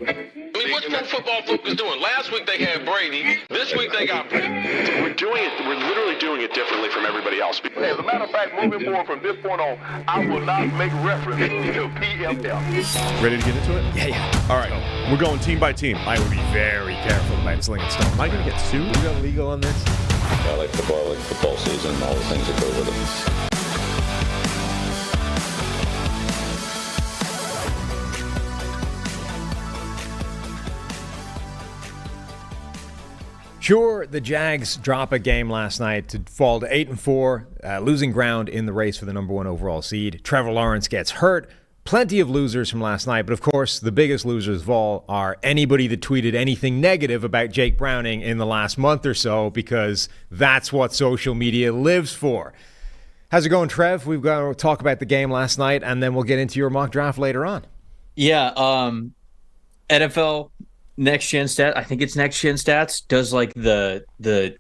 I mean, what's Pro Football Focus doing? Last week they had Brady. This week they got Brady. We're literally doing it differently from everybody else. As a matter of fact, moving forward from this point on, I will not make reference to PFF. Ready to get into it? Yeah. All right. We're going team by team. I would be very careful about slinging stone. Am I going to get sued? We got legal on this? I like football season, and all the things that go with it. Sure, the Jags drop a game last night to fall to 8-4, losing ground in the race for the number one overall seed. Trevor Lawrence gets hurt. Plenty of losers from last night, but of course, the biggest losers of all are anybody that tweeted anything negative about Jake Browning in the last month or so, because that's what social media lives for. How's it going, Trev? We've got to talk about the game last night, and then we'll get into your mock draft later on. Yeah, NFL Next Gen Stats, I think it's Next Gen Stats, does like the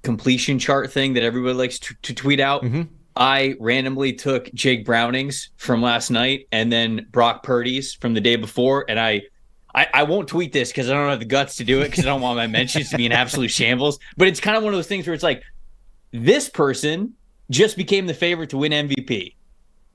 completion chart thing that everybody likes to tweet out. Mm-hmm. I randomly took Jake Browning's from last night and then Brock Purdy's from the day before, and I won't tweet this because I don't have the guts to do it because I don't want my mentions to be in absolute shambles. But it's kind of one of those things where it's like, this person just became the favorite to win MVP.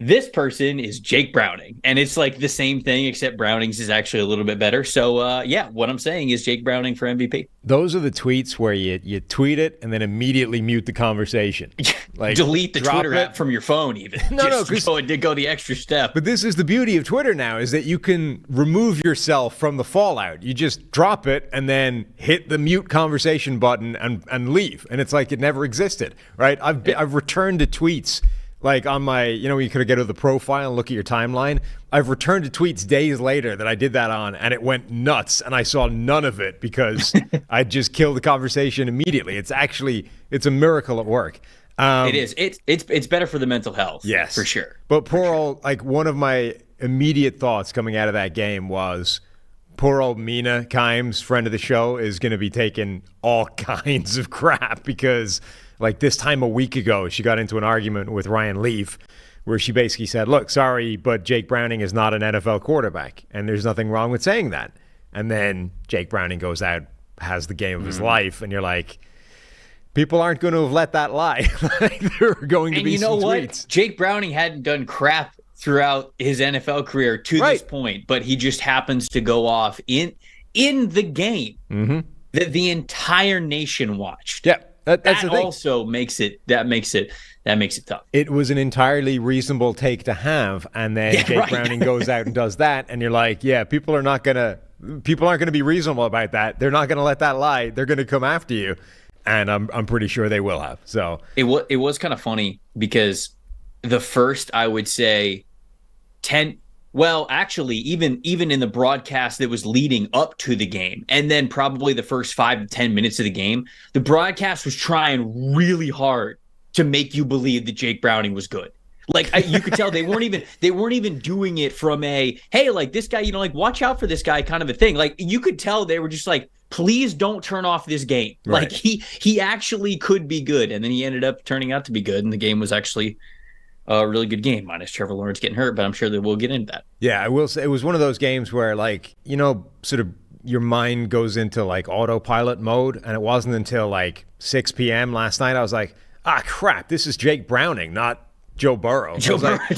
This person is Jake Browning, and it's like the same thing, except Browning's is actually a little bit better. So, yeah, what I'm saying is Jake Browning for MVP. Those are the tweets where you tweet it and then immediately mute the conversation. Like delete the Twitter app from your phone even. No, go the extra step. But this is the beauty of Twitter now, is that you can remove yourself from the fallout. You just drop it and then hit the mute conversation button and leave. And it's like it never existed, right? I've returned to tweets. Like on my, you could go to the profile and look at your timeline. I've returned to tweets days later that I did that on, and it went nuts, and I saw none of it because I just killed the conversation immediately. It's a miracle at work. It is. It's better for the mental health. Yes, for sure. But poor old, one of my immediate thoughts coming out of that game was, poor old Mina Kimes, friend of the show, is going to be taking all kinds of crap because, this time a week ago, she got into an argument with Ryan Leaf where she basically said, look, sorry, but Jake Browning is not an NFL quarterback, and there's nothing wrong with saying that. And then Jake Browning goes out, has the game of his life, and you're like, people aren't going to have let that lie. There are going to be some tweets. What? Jake Browning hadn't done crap throughout his NFL career to this point, but he just happens to go off in the game that the entire nation watched. Yeah. That's that also makes it tough. It was an entirely reasonable take to have, and then Jake Browning goes out and does that, and you're like, yeah, people aren't gonna be reasonable about that. They're not gonna let that lie. They're gonna come after you, and I'm pretty sure they will have. So it was kind of funny because the first, I would say, 10. Well, actually, even in the broadcast that was leading up to the game, and then probably the first 5 to 10 minutes of the game, the broadcast was trying really hard to make you believe that Jake Browning was good. You could tell they weren't even doing it from a, hey, this guy, watch out for this guy kind of a thing. You could tell they were just like, please don't turn off this game. Right. He actually could be good, and then he ended up turning out to be good, and the game was actually a really good game, minus Trevor Lawrence getting hurt, but I'm sure that we'll get into that. Yeah, I will say it was one of those games where, sort of your mind goes into autopilot mode, and it wasn't until 6 p.m. last night I was like, crap, this is Jake Browning, not Joe Burrow.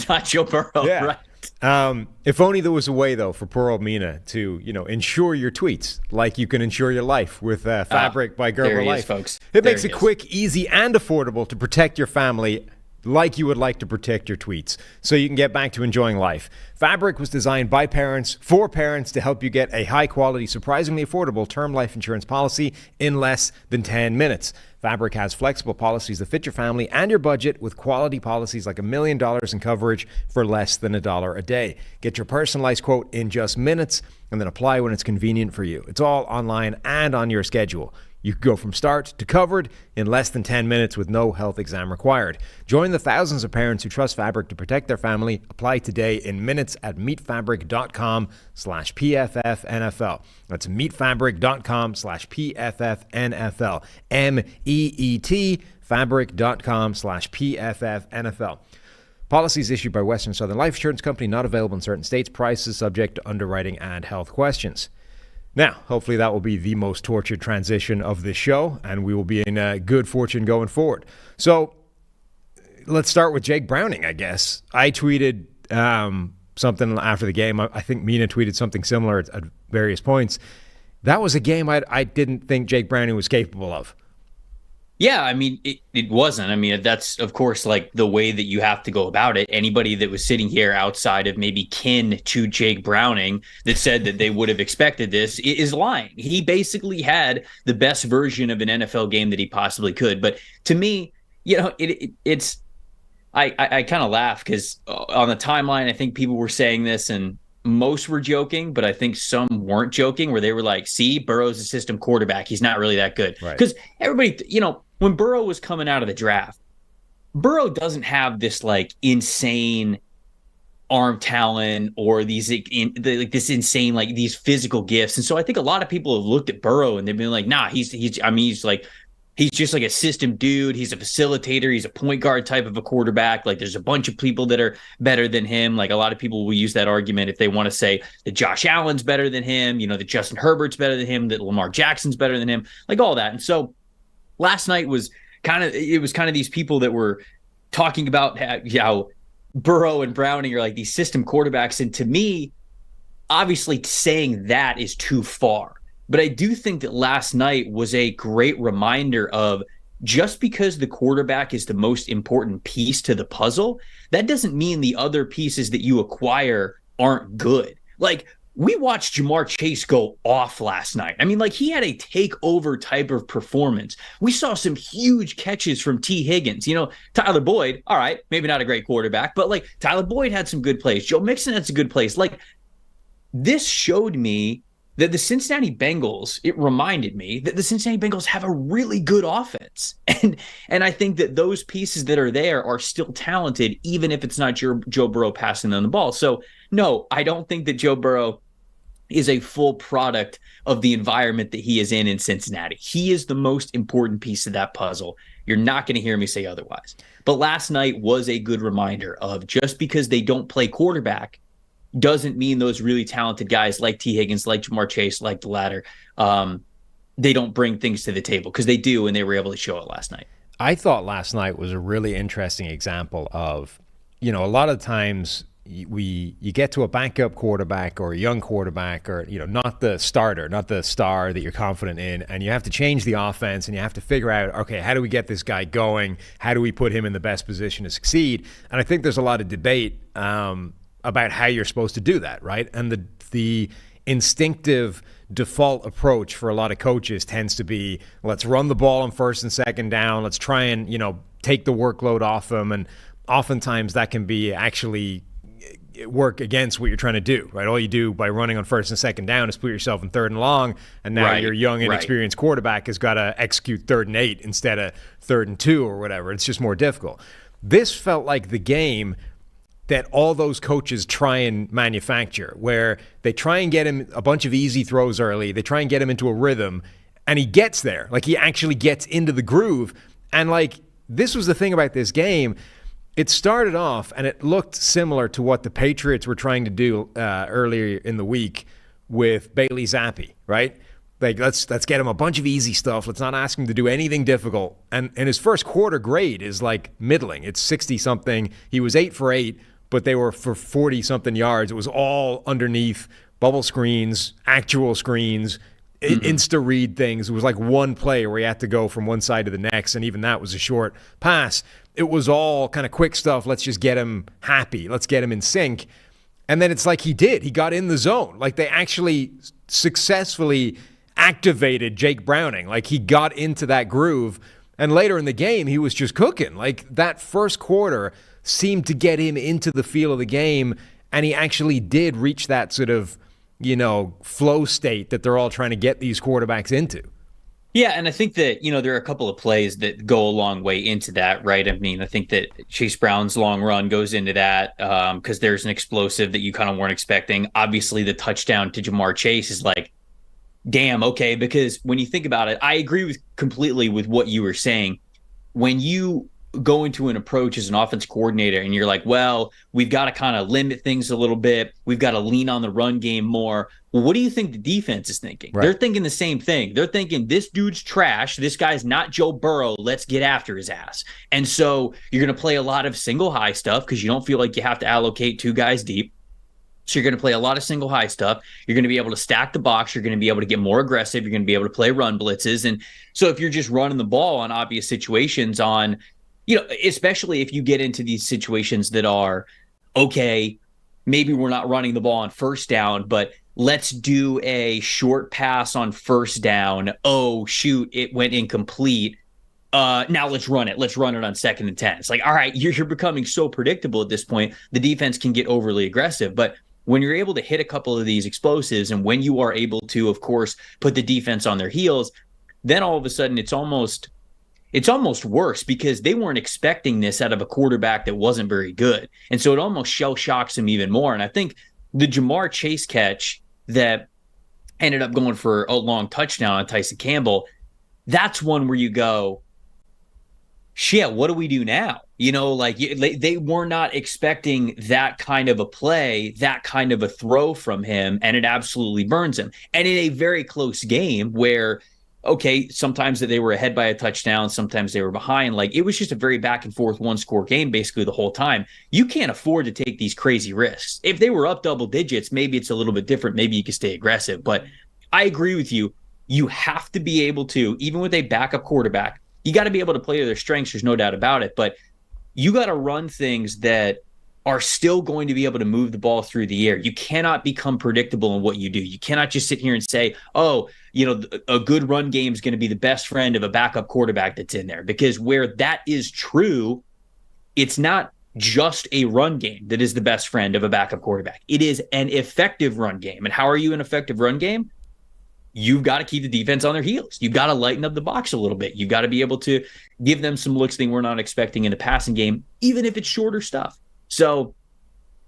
Not Joe Burrow, yeah. Right. If only there was a way, though, for poor old Mina to, insure your tweets like you can insure your life with Fabric by Gerber Life. Folks. It makes it quick, easy, and affordable to protect your family like you would like to protect your tweets, so you can get back to enjoying life. Fabric was designed by parents for parents to help you get a high-quality, surprisingly affordable term life insurance policy in less than 10 minutes. Fabric has flexible policies that fit your family and your budget, with quality policies like $1 million in coverage for less than $1 a day. Get your personalized quote in just minutes and then apply when it's convenient for you. It's all online and on your schedule. You can go from start to covered in less than 10 minutes with no health exam required. Join the thousands of parents who trust Fabric to protect their family. Apply today in minutes at meetfabric.com/PFFNFL. That's meetfabric.com/PFFNFL. MEET fabric.com/PFFNFL. Policies issued by Western Southern Life Insurance Company, not available in certain states. Prices subject to underwriting and health questions. Now, hopefully that will be the most tortured transition of this show, and we will be in good fortune going forward. So let's start with Jake Browning, I guess. I tweeted something after the game. I think Mina tweeted something similar at various points. That was a game I didn't think Jake Browning was capable of. Yeah, I mean, it wasn't. I mean, that's, of course, like the way that you have to go about it. Anybody that was sitting here outside of maybe kin to Jake Browning that said that they would have expected this is lying. He basically had the best version of an NFL game that he possibly could. But to me, it's I kind of laugh because on the timeline, I think people were saying this and most were joking, but I think some weren't joking where they were like, see, Burrow's a system quarterback. He's not really that good. Because everybody, when Burrow was coming out of the draft, Burrow doesn't have this like insane arm talent or these this insane, like these physical gifts. And so I think a lot of people have looked at Burrow and they've been like, nah, he's just like a system dude. He's a facilitator. He's a point guard type of a quarterback. Like there's a bunch of people that are better than him. Like a lot of people will use that argument if they want to say that Josh Allen's better than him, that Justin Herbert's better than him, that Lamar Jackson's better than him, like all that. And so last night was kind of these people that were talking about how Burrow and Browning are like these system quarterbacks. And to me, obviously saying that is too far. But I do think that last night was a great reminder of just because the quarterback is the most important piece to the puzzle, that doesn't mean the other pieces that you acquire aren't good. Like we watched Jamar Chase go off last night. I mean, like he had a takeover type of performance. We saw some huge catches from T. Higgins. Tyler Boyd, all right, maybe not a great quarterback, but like Tyler Boyd had some good plays. Joe Mixon had some good plays. Like this showed me that the Cincinnati Bengals, it reminded me that the Cincinnati Bengals have a really good offense. And I think that those pieces that are there are still talented, even if it's not Joe Burrow passing them the ball. So, no, I don't think that Joe Burrow is a full product of the environment that he is in Cincinnati. He is the most important piece of that puzzle. You're not going to hear me say otherwise. But last night was a good reminder of just because they don't play quarterback doesn't mean those really talented guys like T. Higgins, like Jamar Chase, like the latter, they don't bring things to the table because they do, and they were able to show it last night. I thought last night was a really interesting example of, a lot of times you get to a backup quarterback or a young quarterback or, not the starter, not the star that you're confident in, and you have to change the offense and you have to figure out, okay, how do we get this guy going? How do we put him in the best position to succeed? And I think there's a lot of debate about how you're supposed to do that, right? And the instinctive default approach for a lot of coaches tends to be, let's run the ball on first and second down. Let's try and, take the workload off them. And oftentimes that can be actually work against what you're trying to do, right? All you do by running on first and second down is put yourself in third and long. And now your young, inexperienced quarterback has got to execute 3rd and 8 instead of 3rd and 2 or whatever. It's just more difficult. This felt like the game that all those coaches try and manufacture, where they try and get him a bunch of easy throws early. They try and get him into a rhythm, and he gets there. Like, he actually gets into the groove. And, like, this was the thing about this game. It started off, and it looked similar to what the Patriots were trying to do earlier in the week with Bailey Zappi, right? Like, let's get him a bunch of easy stuff. Let's not ask him to do anything difficult. And his first quarter grade is, like, middling. It's 60-something. He was 8 for 8. But they were for 40-something yards. It was all underneath bubble screens, actual screens, insta-read things. It was like one play where he had to go from one side to the next, and even that was a short pass. It was all kind of quick stuff. Let's just get him happy. Let's get him in sync. And then it's like he did. He got in the zone. Like, they actually successfully activated Jake Browning. Like, he got into that groove. And later in the game, he was just cooking. Like, that first quarter seemed to get him into the feel of the game, and he actually did reach that sort of, flow state that they're all trying to get these quarterbacks into. Yeah, and I think that, there are a couple of plays that go a long way into that, right? I mean, I think that Chase Brown's long run goes into that because there's an explosive that you kind of weren't expecting. Obviously, the touchdown to Jamar Chase is like, damn, okay, because when you think about it, I agree completely with what you were saying. When you go into an approach as an offense coordinator and you're like, well, we've got to kind of limit things a little bit. We've got to lean on the run game more. Well, what do you think the defense is thinking? Right. They're thinking the same thing. They're thinking this dude's trash. This guy's not Joe Burrow. Let's get after his ass. And so you're going to play a lot of single high stuff because you don't feel like you have to allocate 2 guys deep. So you're going to play a lot of single high stuff. You're going to be able to stack the box. You're going to be able to get more aggressive. You're going to be able to play run blitzes. And so if you're just running the ball on obvious situations on, especially if you get into these situations that are, okay, maybe we're not running the ball on first down, but let's do a short pass on first down. Oh, shoot, it went incomplete. Now let's run it. Let's run it on 2nd and 10. It's like, all right, you're becoming so predictable at this point. The defense can get overly aggressive. But when you're able to hit a couple of these explosives and when you are able to, of course, put the defense on their heels, then all of a sudden it's almost worse because they weren't expecting this out of a quarterback that wasn't very good. And so it almost shell shocks them even more. And I think the Jamar Chase catch that ended up going for a long touchdown on Tyson Campbell, that's one where you go, shit, what do we do now? They were not expecting that kind of a play, that kind of a throw from him, and it absolutely burns him. And in a very close game where, okay, sometimes they were ahead by a touchdown, sometimes they were behind. Like, it was just a very back and forth 1-score game basically the whole time. You can't afford to take these crazy risks. If they were up double digits, maybe it's a little bit different. Maybe you can stay aggressive. But I agree with you. You have to be able to, even with a backup quarterback, you got to be able to play to their strengths. There's no doubt about it. But you got to run things that are still going to be able to move the ball through the air. You cannot become predictable in what you do. You cannot just sit here and say, oh, a good run game is going to be the best friend of a backup quarterback that's in there. Because where that is true, it's not just a run game that is the best friend of a backup quarterback. It is an effective run game. And how are you an effective run game? You've got to keep the defense on their heels. You've got to lighten up the box a little bit. You've got to be able to give them some looks they were not expecting in the passing game, even if it's shorter stuff. So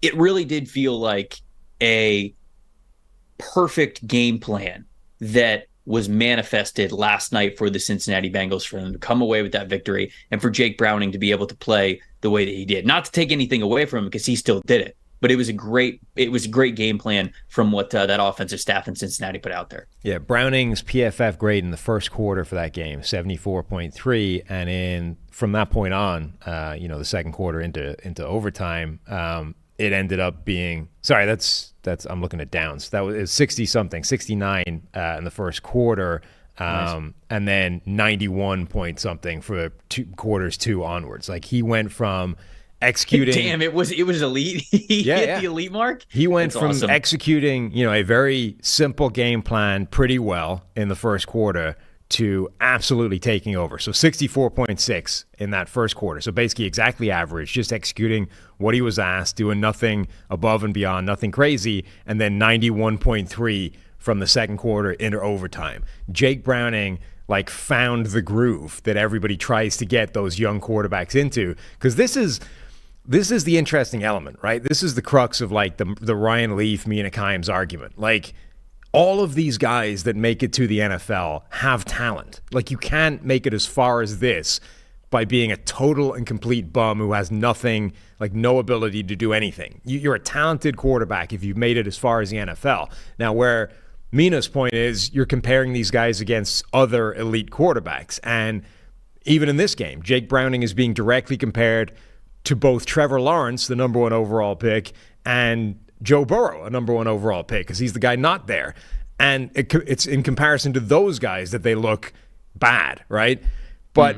it really did feel like a perfect game plan that was manifested last night for the Cincinnati Bengals, for them to come away with that victory and for Jake Browning to be able to play the way that he did. Not to take anything away from him because he still did it, but it was a great game plan from what that offensive staff in Cincinnati put out there. Yeah, Browning's PFF grade in the first quarter for that game, 74.3, and from that point on, the second quarter into overtime, it ended up being, that's I'm looking at downs. That was 60-something, 69 in the first quarter, nice. And then 91 point something for quarters 2 onwards. Like, he went from executing. Damn, it was elite. He hit the elite mark. He went That's from awesome. Executing, a very simple game plan pretty well in the first quarter to absolutely taking over. So 64.6 in that first quarter. So basically exactly average, just executing what he was asked, doing nothing above and beyond, nothing crazy, and then 91.3 from the second quarter into overtime. Jake Browning found the groove that everybody tries to get those young quarterbacks into, because this is the interesting element, right? This is the crux of the Ryan Leaf, Mina Kimes argument. All of these guys that make it to the NFL have talent. You can't make it as far as this by being a total and complete bum who has nothing, no ability to do anything. You're a talented quarterback if you've made it as far as the NFL. Now, where Mina's point is, you're comparing these guys against other elite quarterbacks. And even in this game, Jake Browning is being directly compared to both Trevor Lawrence, the number 1 overall pick, and Joe Burrow, a number 1 overall pick, because he's the guy not there. And it's in comparison to those guys that they look bad, right? But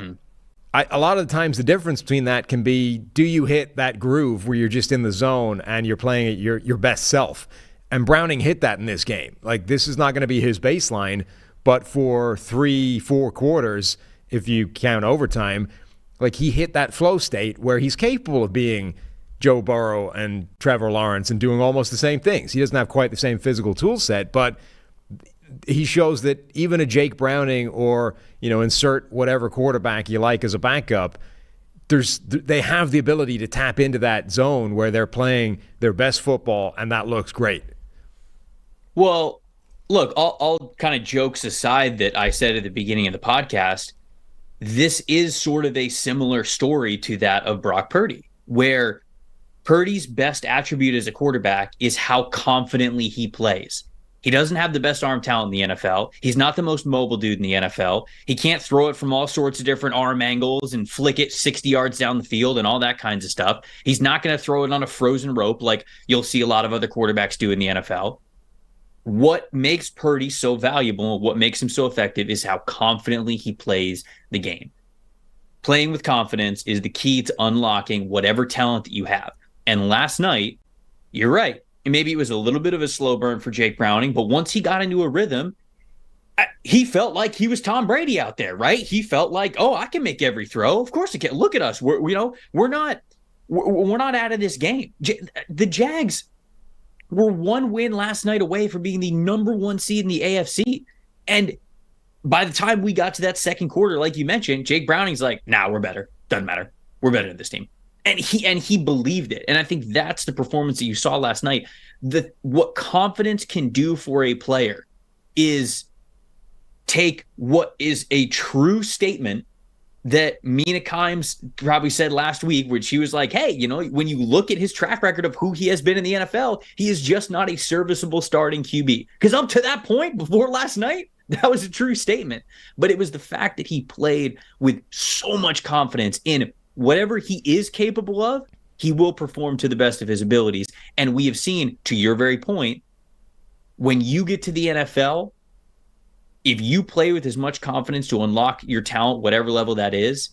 a lot of the times the difference between that can be, do you hit that groove where you're just in the zone and you're playing at your best self? And Browning hit that in this game. This is not going to be his baseline, but for 3-4 quarters, if you count overtime, he hit that flow state where he's capable of being Joe Burrow and Trevor Lawrence and doing almost the same things. He doesn't have quite the same physical tool set, but he shows that even a Jake Browning or, insert whatever quarterback you like as a backup, they have the ability to tap into that zone where they're playing their best football, and that looks great. Well, look, all kind of jokes aside that I said at the beginning of the podcast, this is sort of a similar story to that of Brock Purdy, where Purdy's best attribute as a quarterback is how confidently he plays. He doesn't have the best arm talent in the NFL. He's not the most mobile dude in the NFL. He can't throw it from all sorts of different arm angles and flick it 60 yards down the field and all that kinds of stuff. He's not going to throw it on a frozen rope like you'll see a lot of other quarterbacks do in the NFL. What makes Purdy so valuable, what makes him so effective, is how confidently he plays the game. Playing with confidence is the key to unlocking whatever talent that you have. And last night, you're right. Maybe it was a little bit of a slow burn for Jake Browning, but once he got into a rhythm, he felt like he was Tom Brady out there, right? He felt like, oh, I can make every throw. Of course I can. Look at us. We're not out of this game. The Jags were one win last night away from being the number one seed in the AFC. And by the time we got to that second quarter, like you mentioned, Jake Browning's like, nah, we're better. Doesn't matter. We're better than this team. And he believed it. And I think that's the performance that you saw last night. What confidence can do for a player is take what is a true statement that Mina Kimes probably said last week, which she was like, hey, when you look at his track record of who he has been in the NFL, he is just not a serviceable starting QB. Because up to that point, before last night, that was a true statement. But it was the fact that he played with so much confidence in whatever he is capable of, he will perform to the best of his abilities. And we have seen, to your very point, when you get to the NFL, if you play with as much confidence to unlock your talent, whatever level that is,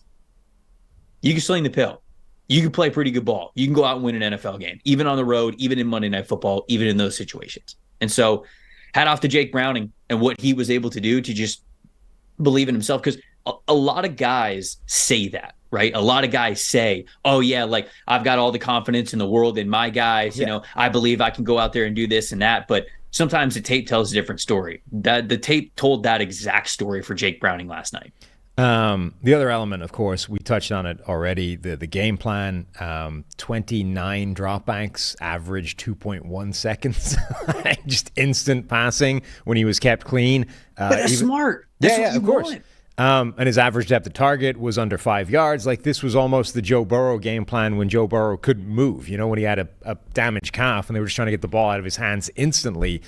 you can sling the pill. You can play pretty good ball. You can go out and win an NFL game, even on the road, even in Monday Night Football, even in those situations. And so hat off to Jake Browning and what he was able to do to just believe in himself. Because a lot of guys say that, right? A lot of guys say, oh yeah, like I've got all the confidence in the world in my guys, I believe I can go out there and do this and that. But sometimes the tape tells a different story. The tape told that exact story for Jake Browning last night. The other element, of course, we touched on it already, the game plan, 29 dropbacks, average 2.1 seconds, just instant passing when he was kept clean. But that's smart. That's what you of course. want. And his average depth of target was under 5 yards. Like, this was almost the Joe Burrow game plan when Joe Burrow couldn't move, when he had a damaged calf and they were just trying to get the ball out of his hands instantly.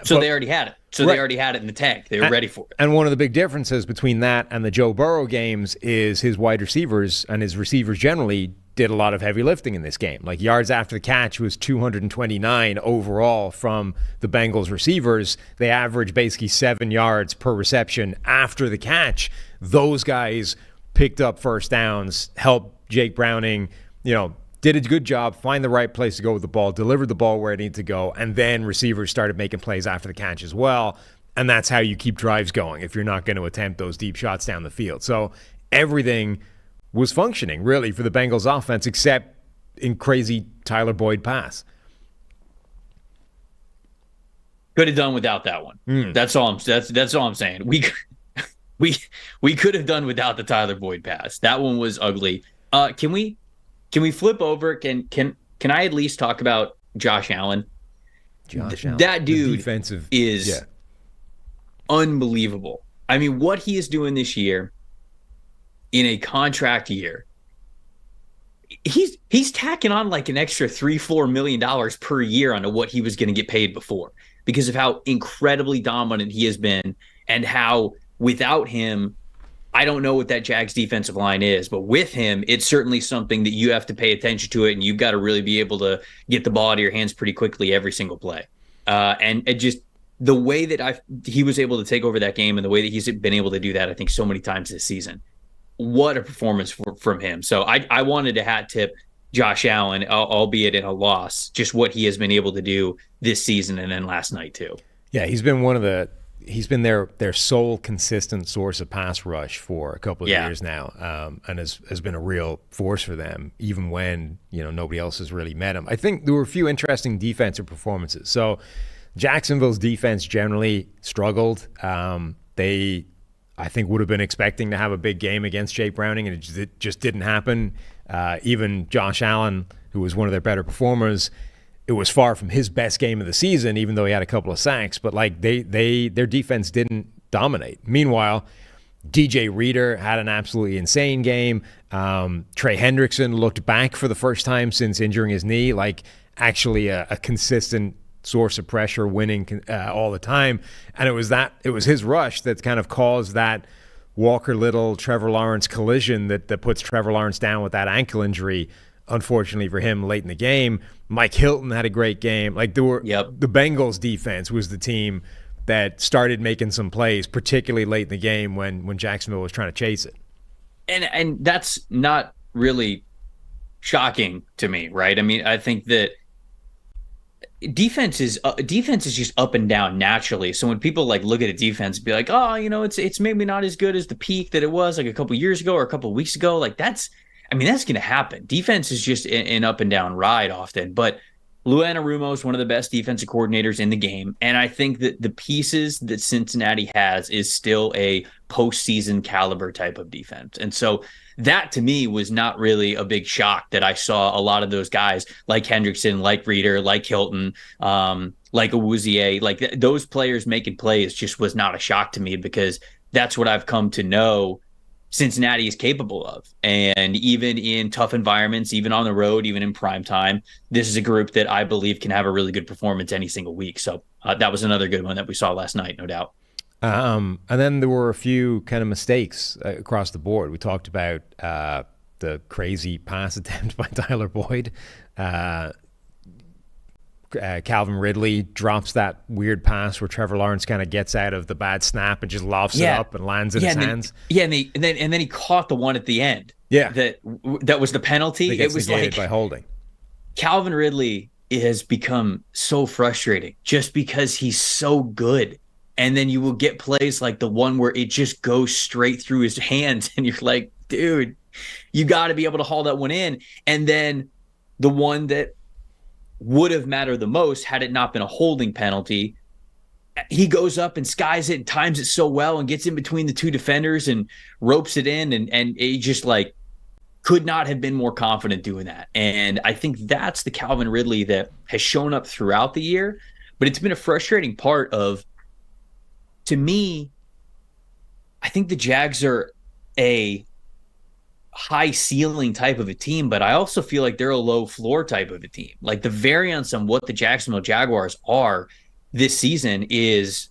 So they already had it. So they already had it in the tank. They were ready for it. And one of the big differences between that and the Joe Burrow games is his wide receivers and his receivers generally did a lot of heavy lifting in this game. Like, yards after the catch was 229 overall from the Bengals receivers. They averaged basically 7 yards per reception after the catch. Those guys picked up first downs, helped Jake Browning, did a good job, find the right place to go with the ball, delivered the ball where it needed to go, and then receivers started making plays after the catch as well. And that's how you keep drives going if you're not going to attempt those deep shots down the field. So everything was functioning really for the Bengals offense, except in crazy Tyler Boyd pass. Could have done without that one. That's all I'm saying. We could have done without the Tyler Boyd pass. That one was ugly. Can we flip over? Can I at least talk about Josh Allen? Allen. That dude is unbelievable. I mean, what he is doing this year in a contract year, he's tacking on like an extra $3-4 million per year onto what he was going to get paid before because of how incredibly dominant he has been and how without him, I don't know what that Jags defensive line is, but with him, it's certainly something that you have to pay attention to it, and you've got to really be able to get the ball out of your hands pretty quickly every single play. And it just the way that he was able to take over that game and the way that he's been able to do that, I think, so many times this season. What a performance from him. So I wanted to hat tip Josh Allen, albeit in a loss, just what he has been able to do this season and then last night too. Yeah, he's been their sole consistent source of pass rush for a couple of years now, and has been a real force for them, even when nobody else has really met him. I think there were a few interesting defensive performances. So Jacksonville's defense generally struggled. They, I think, would have been expecting to have a big game against Jake Browning, and it just didn't happen. Even Josh Allen, who was one of their better performers, it was far from his best game of the season, even though he had a couple of sacks. But their defense didn't dominate. Meanwhile, DJ Reader had an absolutely insane game. Trey Hendrickson looked back for the first time since injuring his knee, like actually a consistent source of pressure, winning all the time. And it was his rush that kind of caused that Walker Little, Trevor Lawrence collision that puts Trevor Lawrence down with that ankle injury, unfortunately for him, late in the game. Mike Hilton had a great game. Like the Bengals defense was the team that started making some plays, particularly late in the game when Jacksonville was trying to chase it. And that's not really shocking to me, right? I mean, I think that defense is just up and down naturally. So when people like look at a defense and be like, oh, it's maybe not as good as the peak that it was like a couple years ago or a couple of weeks ago, like that's going to happen. Defense is just an up and down ride often, but Lou Anarumo is one of the best defensive coordinators in the game. And I think that the pieces that Cincinnati has is still a postseason caliber type of defense. And so that to me was not really a big shock that I saw a lot of those guys like Hendrickson, like Reader, like Hilton, like Awuzie, like those players making plays just was not a shock to me, because that's what I've come to know Cincinnati is capable of. And even in tough environments, even on the road, even in prime time, this is a group that I believe can have a really good performance any single week. So that was another good one that we saw last night, no doubt. And then there were a few kind of mistakes across the board. We talked about the crazy pass attempt by Tyler Boyd. Calvin Ridley drops that weird pass where Trevor Lawrence kind of gets out of the bad snap and just lofts it up and lands in his hands. And then he caught the one at the end. Yeah, that was the penalty. It was like by holding. Calvin Ridley has become so frustrating just because he's so good. And then you will get plays like the one where it just goes straight through his hands, and you're like, dude, you got to be able to haul that one in. And then the one that would have mattered the most had it not been a holding penalty, he goes up and skies it and times it so well and gets in between the two defenders and ropes it in, and he just like could not have been more confident doing that. And I think that's the Calvin Ridley that has shown up throughout the year, but it's been a frustrating part of, to me, I think the Jags are a high ceiling type of a team, but I also feel like they're a low floor type of a team. Like the variance on what the Jacksonville Jaguars are this season is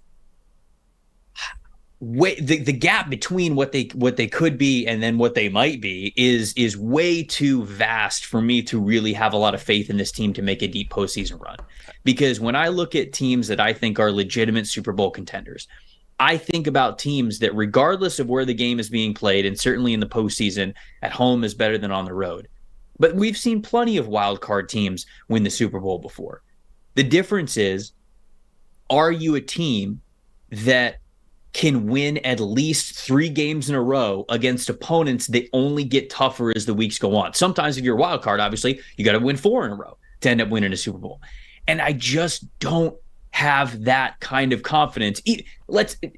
the gap between what they could be and then what they might be is way too vast for me to really have a lot of faith in this team to make a deep postseason run. Because when I look at teams that I think are legitimate Super Bowl contenders, I think about teams that, regardless of where the game is being played, and certainly in the postseason, at home is better than on the road. But we've seen plenty of wild card teams win the Super Bowl before. The difference is, are you a team that can win at least 3 games in a row against opponents that only get tougher as the weeks go on? Sometimes if you're a wild card, obviously, you got to win 4 in a row to end up winning a Super Bowl. And I just don't have that kind of confidence.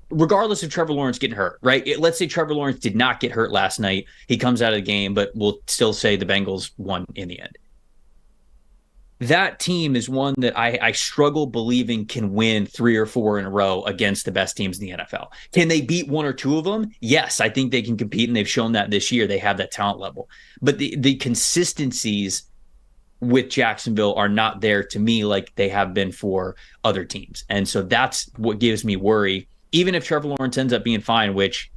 Regardless of Trevor Lawrence getting hurt, right? Let's say Trevor Lawrence did not get hurt last night. He comes out of the game, but we'll still say the Bengals won in the end. That team is one that I struggle believing can win 3 or 4 in a row against the best teams in the NFL. Can they beat 1 or 2 of them? Yes, I think they can compete, and they've shown that this year. They have that talent level. But the consistencies with Jacksonville are not there to me like they have been for other teams. And so that's what gives me worry. Even if Trevor Lawrence ends up being fine, which,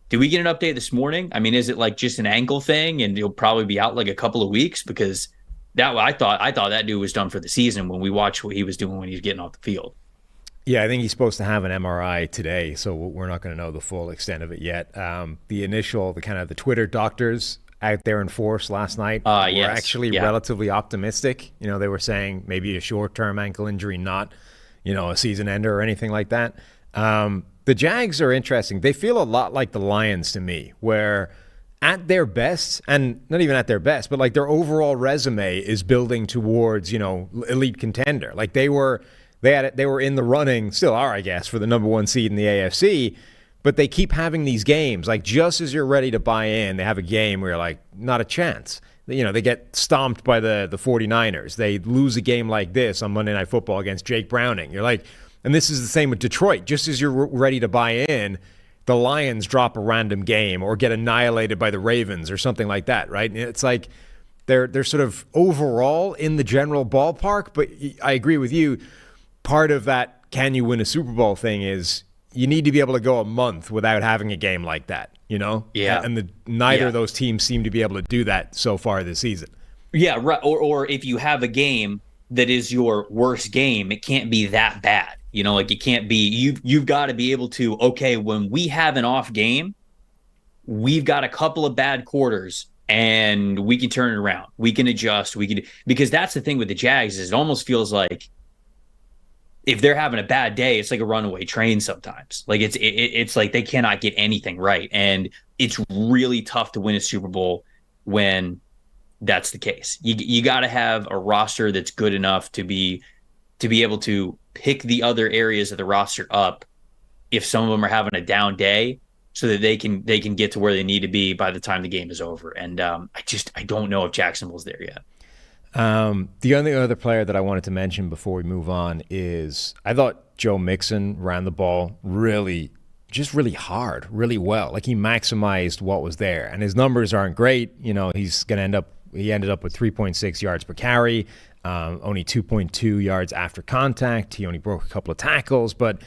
did we get an update this morning? I mean, is it like just an ankle thing and he'll probably be out like a couple of weeks? Because that I thought that dude was done for the season when we watched what he was doing when he was getting off the field. Yeah, I think he's supposed to have an MRI today, so we're not going to know the full extent of it yet. The Twitter doctors out there in force last night were actually relatively optimistic. You know, they were saying maybe a short-term ankle injury, not, a season ender or anything like that. The Jags are interesting. They feel a lot like the Lions to me, where at their best, and not even at their best, but like their overall resume is building towards, elite contender. Like they were in the running, still are, I guess, for the number 1 seed in the AFC. But they keep having these games, like just as you're ready to buy in, they have a game where you're like, not a chance. They get stomped by the 49ers. They lose a game like this on Monday Night Football against Jake Browning. You're like, and this is the same with Detroit. Just as you're ready to buy in, the Lions drop a random game or get annihilated by the Ravens or something like that, right? And it's like they're sort of overall in the general ballpark, but I agree with you. Part of that can you win a Super Bowl thing is you need to be able to go a month without having a game like that, you know? Yeah. And neither of those teams seem to be able to do that so far this season. Yeah, right. Or if you have a game that is your worst game, it can't be that bad. You know, like it can't be, you've got to be able to, okay, when we have an off game, we've got a couple of bad quarters and we can turn it around. We can adjust. Because that's the thing with the Jags is it almost feels like if they're having a bad day, it's like a runaway train sometimes. Like it's like they cannot get anything right. And it's really tough to win a Super Bowl when that's the case. You got to have a roster that's good enough to be able to pick the other areas of the roster up if some of them are having a down day so that they can get to where they need to be by the time the game is over. And I don't know if Jacksonville's there yet. The only other player that I wanted to mention before we move on is I thought Joe Mixon ran the ball really hard, really well. Like he maximized what was there, and his numbers aren't great. You know, he ended up with 3.6 yards per carry, only 2.2 yards after contact. He only broke a couple of tackles, but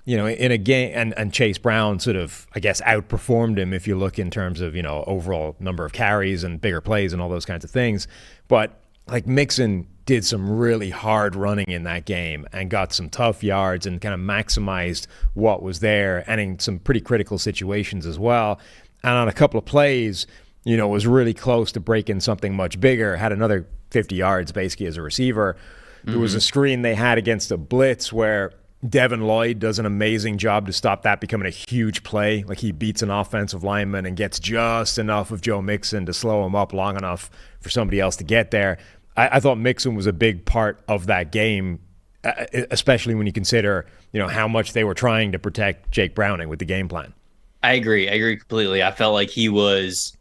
you know, in a game, and Chase Brown sort of, I guess, outperformed him if you look in terms of, you know, overall number of carries and bigger plays and all those kinds of things. But like Mixon did some really hard running in that game and got some tough yards and kind of maximized what was there and in some pretty critical situations as well. And on a couple of plays, you know, was really close to breaking something much bigger, had another 50 yards basically as a receiver. There was a screen they had against a blitz where Devin Lloyd does an amazing job to stop that becoming a huge play. Like he beats an offensive lineman and gets just enough of Joe Mixon to slow him up long enough for somebody else to get there. I thought Mixon was a big part of that game, especially when you consider, you know, how much they were trying to protect Jake Browning with the game plan. I agree completely. I felt like he was,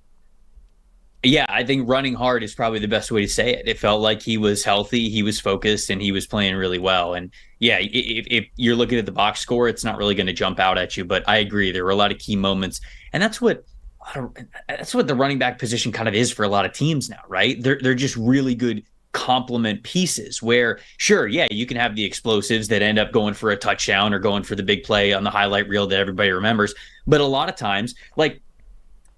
I think running hard is probably the best way to say it. It felt like he was healthy, he was focused, and he was playing really well. And yeah, if you're looking at the box score, it's not really going to jump out at you. But I agree, there were a lot of key moments, and that's what the running back position kind of is for a lot of teams now, right? They're just really good complement pieces where, sure, you can have the explosives that end up going for a touchdown or going for the big play on the highlight reel that everybody remembers. But a lot of times, like,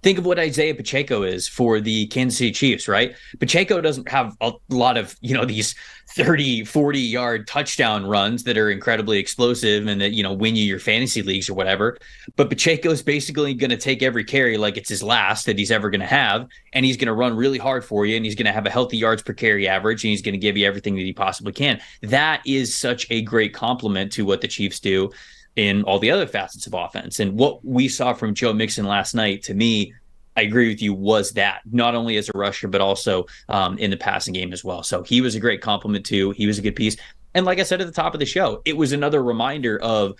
think of what Isaiah Pacheco is for the Kansas City Chiefs, right? Pacheco doesn't have a lot of, you know, these 30, 40-yard touchdown runs that are incredibly explosive and that, you know, win you your fantasy leagues or whatever. But Pacheco is basically going to take every carry like it's his last that he's ever going to have, and he's going to run really hard for you, and he's going to have a healthy yards per carry average, and he's going to give you everything that he possibly can. That is such a great compliment to what the Chiefs do in all the other facets of offense. And what we saw from Joe Mixon last night, to me, I agree with you, was that not only as a rusher, but also in the passing game as well. So he was a great compliment too. He was a good piece. And like I said at the top of the show, it was another reminder of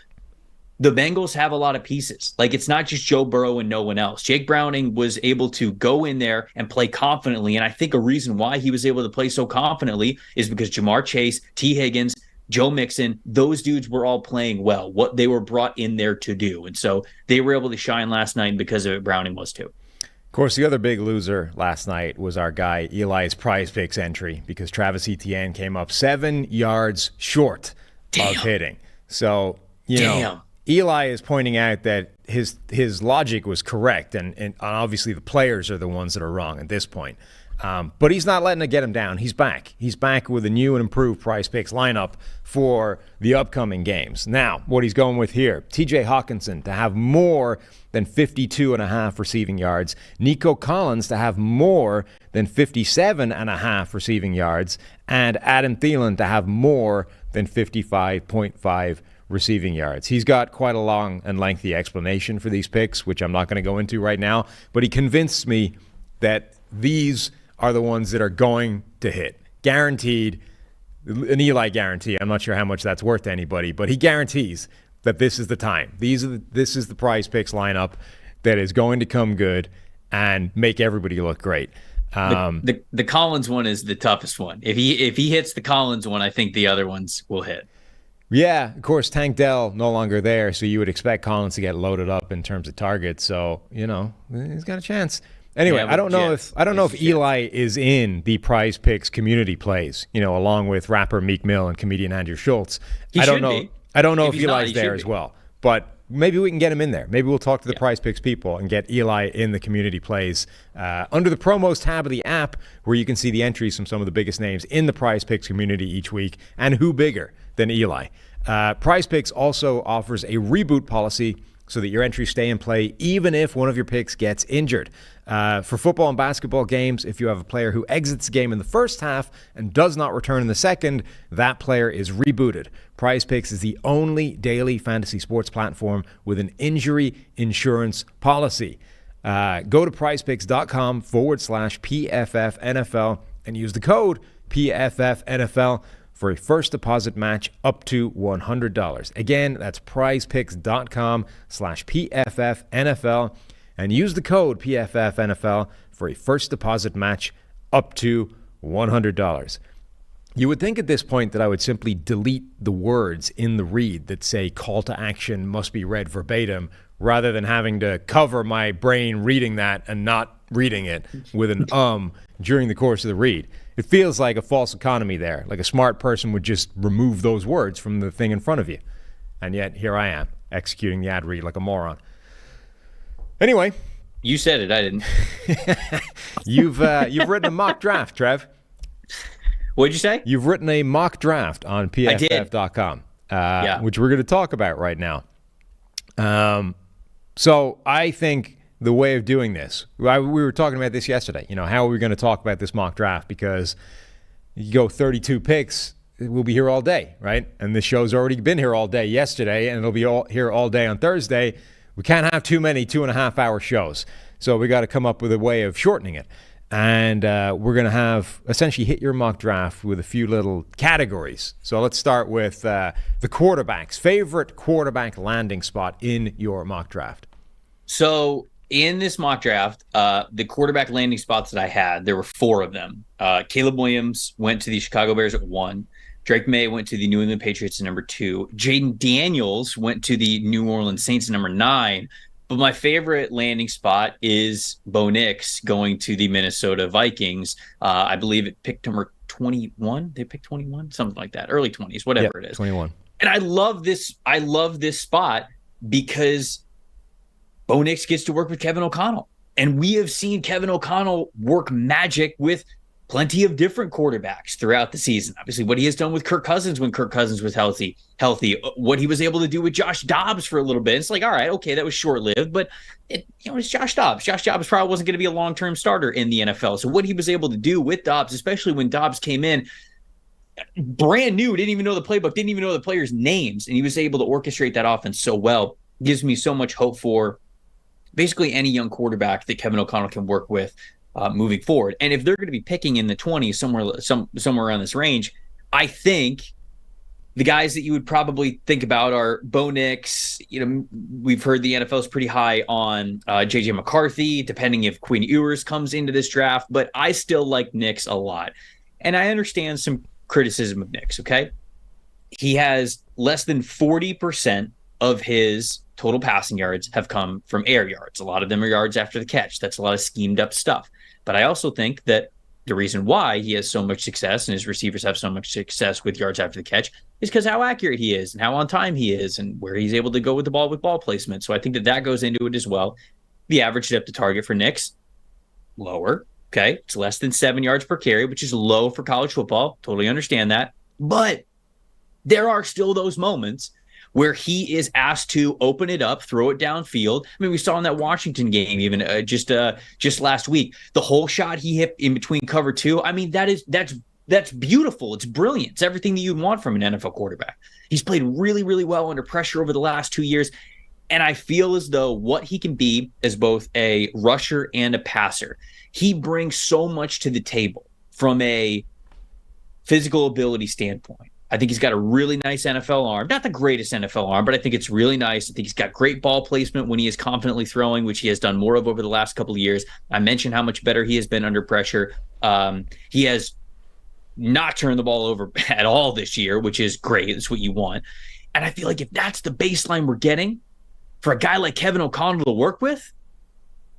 the Bengals have a lot of pieces. Like, it's not just Joe Burrow and no one else. Jake Browning was able to go in there and play confidently. And I think a reason why he was able to play so confidently is because Jamar Chase, T. Higgins, Joe Mixon, those dudes were all playing well, what they were brought in there to do. And so they were able to shine last night, and because of it, Browning was too. Of course, the other big loser last night was our guy Eli's Prize Picks entry, because Travis Etienne came up 7 yards short of hitting. So, you know, Eli is pointing out that his logic was correct, and obviously the players are the ones that are wrong at this point. But he's not letting it get him down. He's back. He's back with a new and improved Prize Picks lineup for the upcoming games. Now, what he's going with here, TJ Hawkinson to have more than 52.5 receiving yards, Nico Collins to have more than 57.5 receiving yards, and Adam Thielen to have more than 55.5 receiving yards. He's got quite a long and lengthy explanation for these picks, which I'm not going to go into right now, but he convinced me that these are the ones that are going to hit. Guaranteed, an Eli guarantee. I'm not sure how much that's worth to anybody, but he guarantees that this is the time. This is the Prize Picks lineup that is going to come good and make everybody look great. The Collins one is the toughest one. If he hits the Collins one, I think the other ones will hit. Yeah, of course, Tank Dell no longer there, so you would expect Collins to get loaded up in terms of targets. So, he's got a chance. Anyway, Yeah, I don't know Jets. if Eli is in the Prize Picks community plays, along with rapper Meek Mill and comedian Andrew Schultz. He I don't should know. be. I don't know if If he's not, Eli's he there should as be. well. But maybe we can get him in there. Maybe we'll talk to the Prize Picks people and get Eli in the community plays under the promos tab of the app, where you can see the entries from some of the biggest names in the Prize Picks community each week, and who bigger than Eli. Prize Picks also offers a reboot policy so that your entries stay in play even if one of your picks gets injured. For football and basketball games, if you have a player who exits the game in the first half and does not return in the second, that player is rebooted. Prize Picks is the only daily fantasy sports platform with an injury insurance policy. Go to prizepicks.com/PFFNFL and use the code PFFNFL for a first deposit match up to $100. Again, that's prizepicks.com/PFFNFL and use the code PFFNFL for a first deposit match up to $100. You would think at this point that I would simply delete the words in the read that say call to action must be read verbatim, rather than having to cover my brain reading that and not reading it with an during the course of the read. It feels like a false economy there, like a smart person would just remove those words from the thing in front of you. And yet here I am, executing the ad read like a moron. Anyway. You said it, I didn't. You've written a mock draft, Trev. What'd you say? You've written a mock draft on PFF.com, which we're going to talk about right now. So I think the way of doing this, we were talking about this yesterday, how are we going to talk about this mock draft? Because you go 32 picks, we'll be here all day, right? And this show's already been here all day yesterday, and it'll be here all day on Thursday. We can't have too many 2.5-hour shows. So we got to come up with a way of shortening it. And we're going to have essentially hit your mock draft with a few little categories. So let's start with the quarterbacks. Favorite quarterback landing spot in your mock draft? So in this mock draft, the quarterback landing spots that I had, there were 4 of them. Caleb Williams went to the Chicago Bears at 1. Drake May went to the New England Patriots at number 2. Jaden Daniels went to the New Orleans Saints at number 9. But my favorite landing spot is Bo Nix going to the Minnesota Vikings. I believe it picked number 21. They picked 21, something like that, early 20s, whatever it is. 21. And I love this spot because Bo Nix gets to work with Kevin O'Connell. And we have seen Kevin O'Connell work magic with plenty of different quarterbacks throughout the season. Obviously, what he has done with Kirk Cousins when Kirk Cousins was healthy, what he was able to do with Josh Dobbs for a little bit. It's like, all right, okay, that was short-lived, but it's Josh Dobbs. Josh Dobbs probably wasn't going to be a long-term starter in the NFL. So what he was able to do with Dobbs, especially when Dobbs came in, brand new, didn't even know the playbook, didn't even know the players' names, and he was able to orchestrate that offense so well, gives me so much hope for basically any young quarterback that Kevin O'Connell can work with moving forward. And if they're going to be picking in the 20s, somewhere around this range, I think the guys that you would probably think about are Bo Nix. We've heard the NFL is pretty high on J.J. McCarthy, depending if Quinn Ewers comes into this draft. But I still like Nix a lot. And I understand some criticism of Nix, okay? He has less than 40% of his total passing yards have come from air yards. A lot of them are yards after the catch. That's a lot of schemed up stuff. But I also think that the reason why he has so much success and his receivers have so much success with yards after the catch is because how accurate he is and how on time he is and where he's able to go with the ball with ball placement. So I think that goes into it as well. The average depth to target for Nix, lower. Okay. It's less than 7 yards per carry, which is low for college football. Totally understand that. But there are still those moments where he is asked to open it up, throw it downfield. I mean, we saw in that Washington game, even just last week, the whole shot he hit in between cover 2. I mean, that's beautiful. It's brilliant. It's everything that you'd want from an NFL quarterback. He's played really, really well under pressure over the last 2 years. And I feel as though what he can be as both a rusher and a passer, he brings so much to the table from a physical ability standpoint. I think he's got a really nice NFL arm. Not the greatest NFL arm, but I think it's really nice. I think he's got great ball placement when he is confidently throwing, which he has done more of over the last couple of years. I mentioned how much better he has been under pressure. He has not turn the ball over at all this year, which is great. That's what you want. And I feel like if that's the baseline we're getting for a guy like Kevin O'Connell to work with,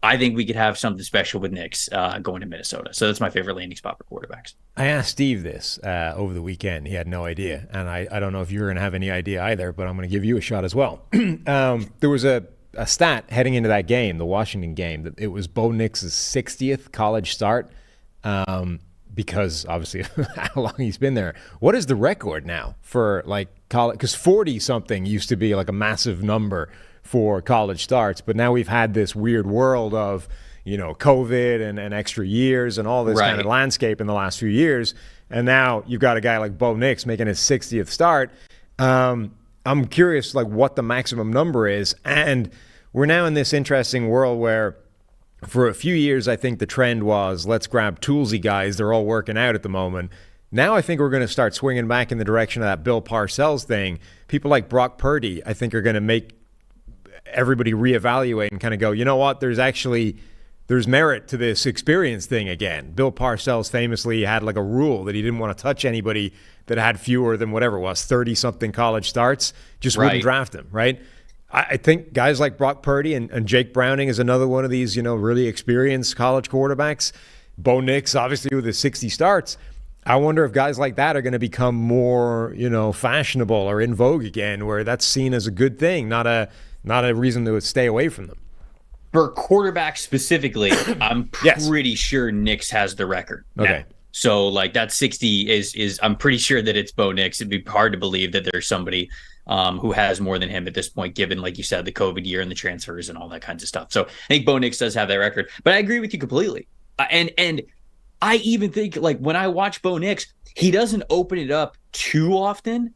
I think we could have something special with Knicks going to Minnesota. So that's my favorite landing spot for quarterbacks. I asked Steve this over the weekend. He had no idea. And I don't know if you're going to have any idea either, but I'm going to give you a shot as well. There was a stat heading into that game, the Washington game, that it was Bo Nix' 60th college start because obviously how long he's been there. What is the record now for like college? Because 40-something used to be like a massive number for college starts, but now we've had this weird world of, COVID and extra years and all this kind of landscape in the last few years. And now you've got a guy like Bo Nix making his 60th start. I'm curious, like, what the maximum number is. And we're now in this interesting world where for a few years, I think the trend was let's grab toolsy guys. They're all working out at the moment. Now I think we're going to start swinging back in the direction of that Bill Parcells thing. People like Brock Purdy, I think, are going to make everybody reevaluate and kind of go, you know what, there's merit to this experience thing again. Bill Parcells famously had like a rule that he didn't want to touch anybody that had fewer than whatever it was, 30-something college starts, just wouldn't draft him, right? I think guys like Brock Purdy and Jake Browning is another one of these, really experienced college quarterbacks. Bo Nix, obviously, with his 60 starts. I wonder if guys like that are going to become more, fashionable or in vogue again, where that's seen as a good thing, not a reason to stay away from them. For quarterbacks specifically, I'm pretty sure Nix has the record. Okay. Now. So like that 60 is I'm pretty sure that it's Bo Nix. It'd be hard to believe that there's somebody who has more than him at this point, given, like you said, the COVID year and the transfers and all that kinds of stuff. So I think Bo Nix does have that record, but I agree with you completely. And I even think, like, when I watch Bo Nix, he doesn't open it up too often,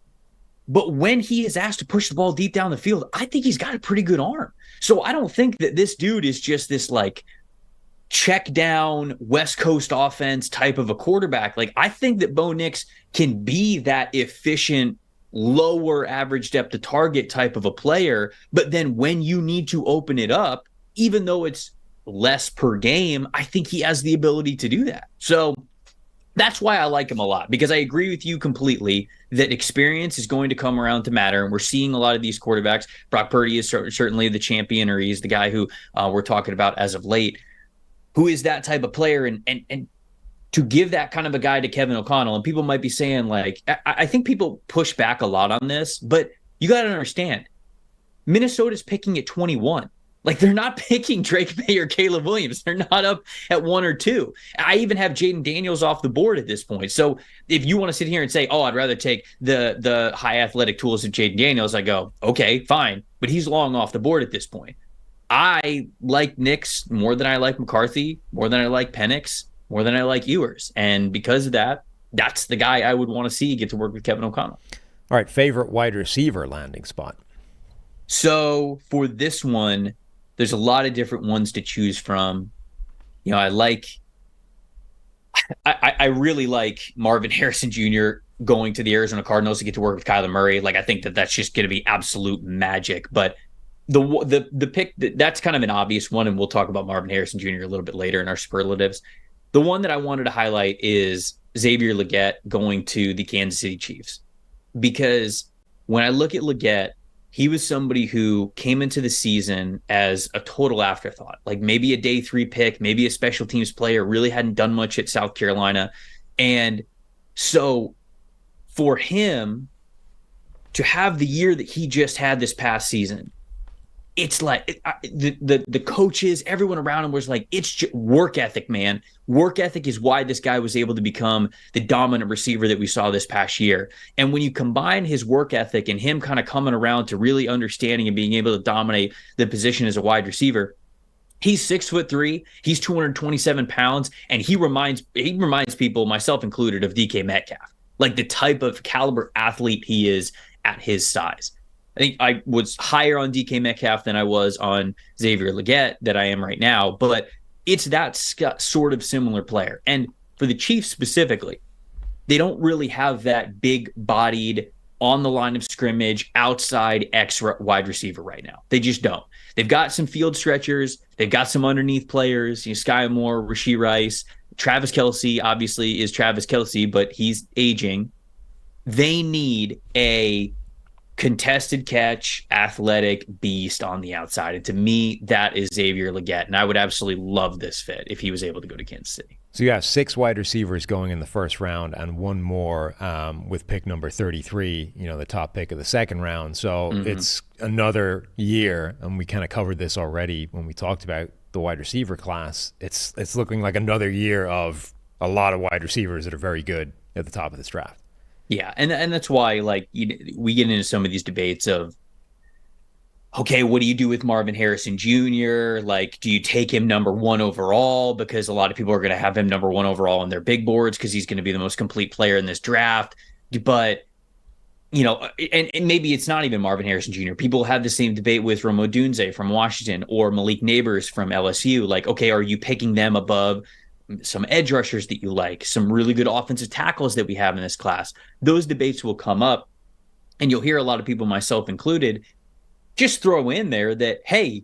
but when he is asked to push the ball deep down the field, I think he's got a pretty good arm. So I don't think that this dude is just this like check down West Coast offense type of a quarterback. Like, I think that Bo Nix can be that efficient, lower average depth to target type of a player. But then when you need to open it up, even though it's less per game, I think he has the ability to do that. So that's why I like him a lot, because I agree with you completely that experience is going to come around to matter. And we're seeing a lot of these quarterbacks. Brock Purdy is certainly the champion, or he's the guy who we're talking about as of late, who is that type of player. And to give that kind of a guy to Kevin O'Connell, and people might be saying, like, I think people push back a lot on this, but you got to understand, Minnesota's picking at 21. Like, they're not picking Drake May or Caleb Williams. They're not up at 1 or 2. I even have Jaden Daniels off the board at this point. So if you want to sit here and say, oh, I'd rather take the high athletic tools of Jaden Daniels, I go, okay, fine. But he's long off the board at this point. I like Nix more than I like McCarthy, more than I like Penix, more than I like Ewers. And because of that, that's the guy I would want to see get to work with Kevin O'Connell. All right, favorite wide receiver landing spot? So for this one, there's a lot of different ones to choose from. I really like Marvin Harrison Jr. going to the Arizona Cardinals to get to work with Kyler Murray. Like, I think that's just going to be absolute magic. But the pick, that's kind of an obvious one, and we'll talk about Marvin Harrison Jr. a little bit later in our superlatives. The one that I wanted to highlight is Xavier Legette going to the Kansas City Chiefs. Because when I look at Legette, he was somebody who came into the season as a total afterthought, like maybe a day 3 pick, maybe a special teams player, really hadn't done much at South Carolina. And so for him to have the year that he just had this past season, it's like the coaches, everyone around him was like, it's just work ethic, man. Work ethic is why this guy was able to become the dominant receiver that we saw this past year. And when you combine his work ethic and him kind of coming around to really understanding and being able to dominate the position as a wide receiver, he's 6'3", he's 227 pounds, and he reminds people, myself included, of DK Metcalf, like the type of caliber athlete he is at his size. I think I was higher on DK Metcalf than I was on Xavier Legette that I am right now, but it's that sort of similar player. And for the Chiefs specifically, they don't really have that big-bodied, on the line of scrimmage, outside X wide receiver right now. They just don't. They've got some field stretchers. They've got some underneath players, Sky Moore, Rashee Rice, Travis Kelce obviously is Travis Kelce, but he's aging. They need a contested catch, athletic beast on the outside. And to me, that is Xavier Legette. And I would absolutely love this fit if he was able to go to Kansas City. So you have 6 wide receivers going in the first round and one more with pick number 33, the top pick of the second round. So it's another year, and we kind of covered this already when we talked about the wide receiver class. It's looking like another year of a lot of wide receivers that are very good at the top of this draft. Yeah, and that's why we get into some of these debates of, okay, what do you do with Marvin Harrison Jr.? Do you take him number 1 overall? Because a lot of people are going to have him number 1 overall on their big boards because he's going to be the most complete player in this draft. But, and maybe it's not even Marvin Harrison Jr. People have the same debate with Rome Odunze from Washington or Malik Neighbors from LSU. Okay, are you picking them above some edge rushers that you like, some really good offensive tackles that we have in this class? Those debates will come up, and you'll hear a lot of people, myself included, just throw in there that, hey,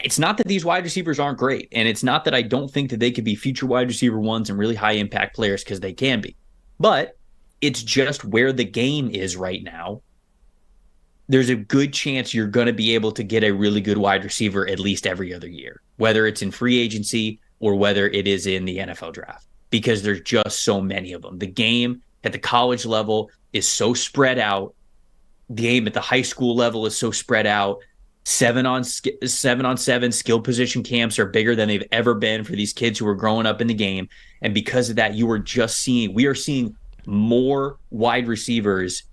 it's not that these wide receivers aren't great, and it's not that I don't think that they could be future wide receiver ones and really high impact players, because they can be, but it's just where the game is right now. There's a good chance you're going to be able to get a really good wide receiver at least every other year, whether it's in free agency or whether it is in the NFL draft, because there's just so many of them. The game at the college level is so spread out. The game at the high school level is so spread out. 7-on-7 skill position camps are bigger than they've ever been for these kids who are growing up in the game. And because of that, we are seeing more wide receivers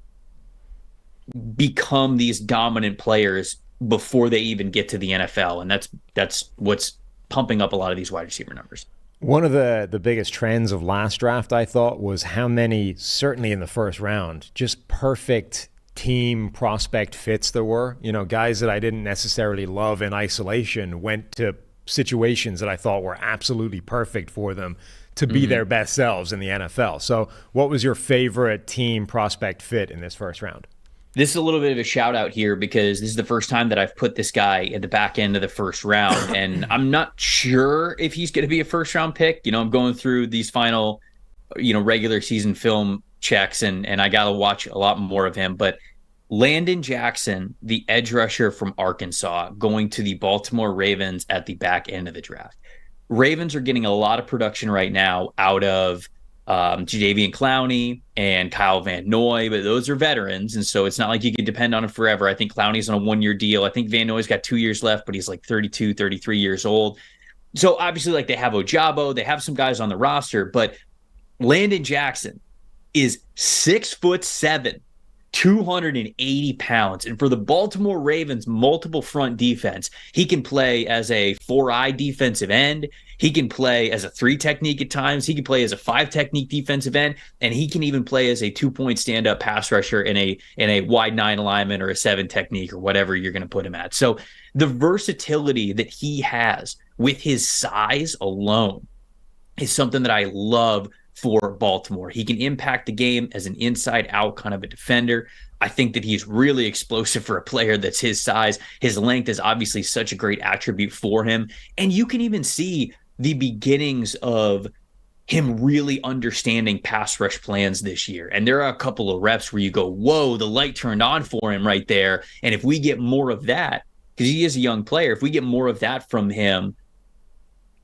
become these dominant players before they even get to the NFL. And that's what's pumping up a lot of these wide receiver numbers. One of the biggest trends of last draft, I thought, was how many, certainly in the first round, just perfect team prospect fits there were. Guys that I didn't necessarily love in isolation went to situations that I thought were absolutely perfect for them to be their best selves in the NFL. So what was your favorite team prospect fit in this first round? This is a little bit of a shout out here because this is the first time that I've put this guy at the back end of the first round, and I'm not sure if he's going to be a first round pick. I'm going through these final, regular season film checks, and I got to watch a lot more of him. But Landon Jackson, the edge rusher from Arkansas, going to the Baltimore Ravens at the back end of the draft. Ravens are getting a lot of production right now out of Jadeveon Clowney and Kyle Van Noy, but those are veterans, and so it's not like you can depend on him forever. I think Clowney's on a 1-year deal. I think Van Noy's got 2 years left, but he's 32, 33 years old. So obviously, they have Ojabo, they have some guys on the roster, but Landon Jackson is 6'7", 280 pounds. And for the Baltimore Ravens multiple front defense, he can play as a 4-eye defensive end. He can play as a 3 technique at times. He can play as a 5 technique defensive end. And he can even play as a 2-point stand-up pass rusher in a wide 9 alignment or a 7 technique or whatever you're going to put him at. So the versatility that he has with his size alone is something that I love for Baltimore. He can impact the game as an inside out kind of a defender. I think that he's really explosive for a player that's his size. His length is obviously such a great attribute for him. And you can even see the beginnings of him really understanding pass rush plans this year. And there are a couple of reps where you go, whoa, the light turned on for him right there. And if we get more of that, because he is a young player, if we get more of that from him,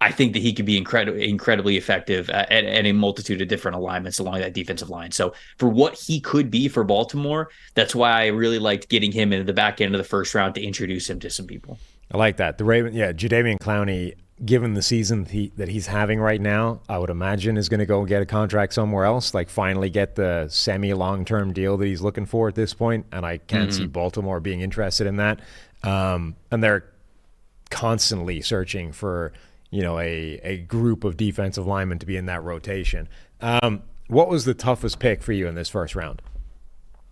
I think that he could be incredibly effective at a multitude of different alignments along that defensive line. So for what he could be for Baltimore, that's why I really liked getting him into the back end of the first round to introduce him to some people. I like that. The Ravens, Jadeveon Clowney, given the season that he's having right now, I would imagine is going to go get a contract somewhere else, finally get the semi-long-term deal that he's looking for at this point. And I can't see Baltimore being interested in that. And they're constantly searching for a group of defensive linemen to be in that rotation. What was the toughest pick for you in this first round?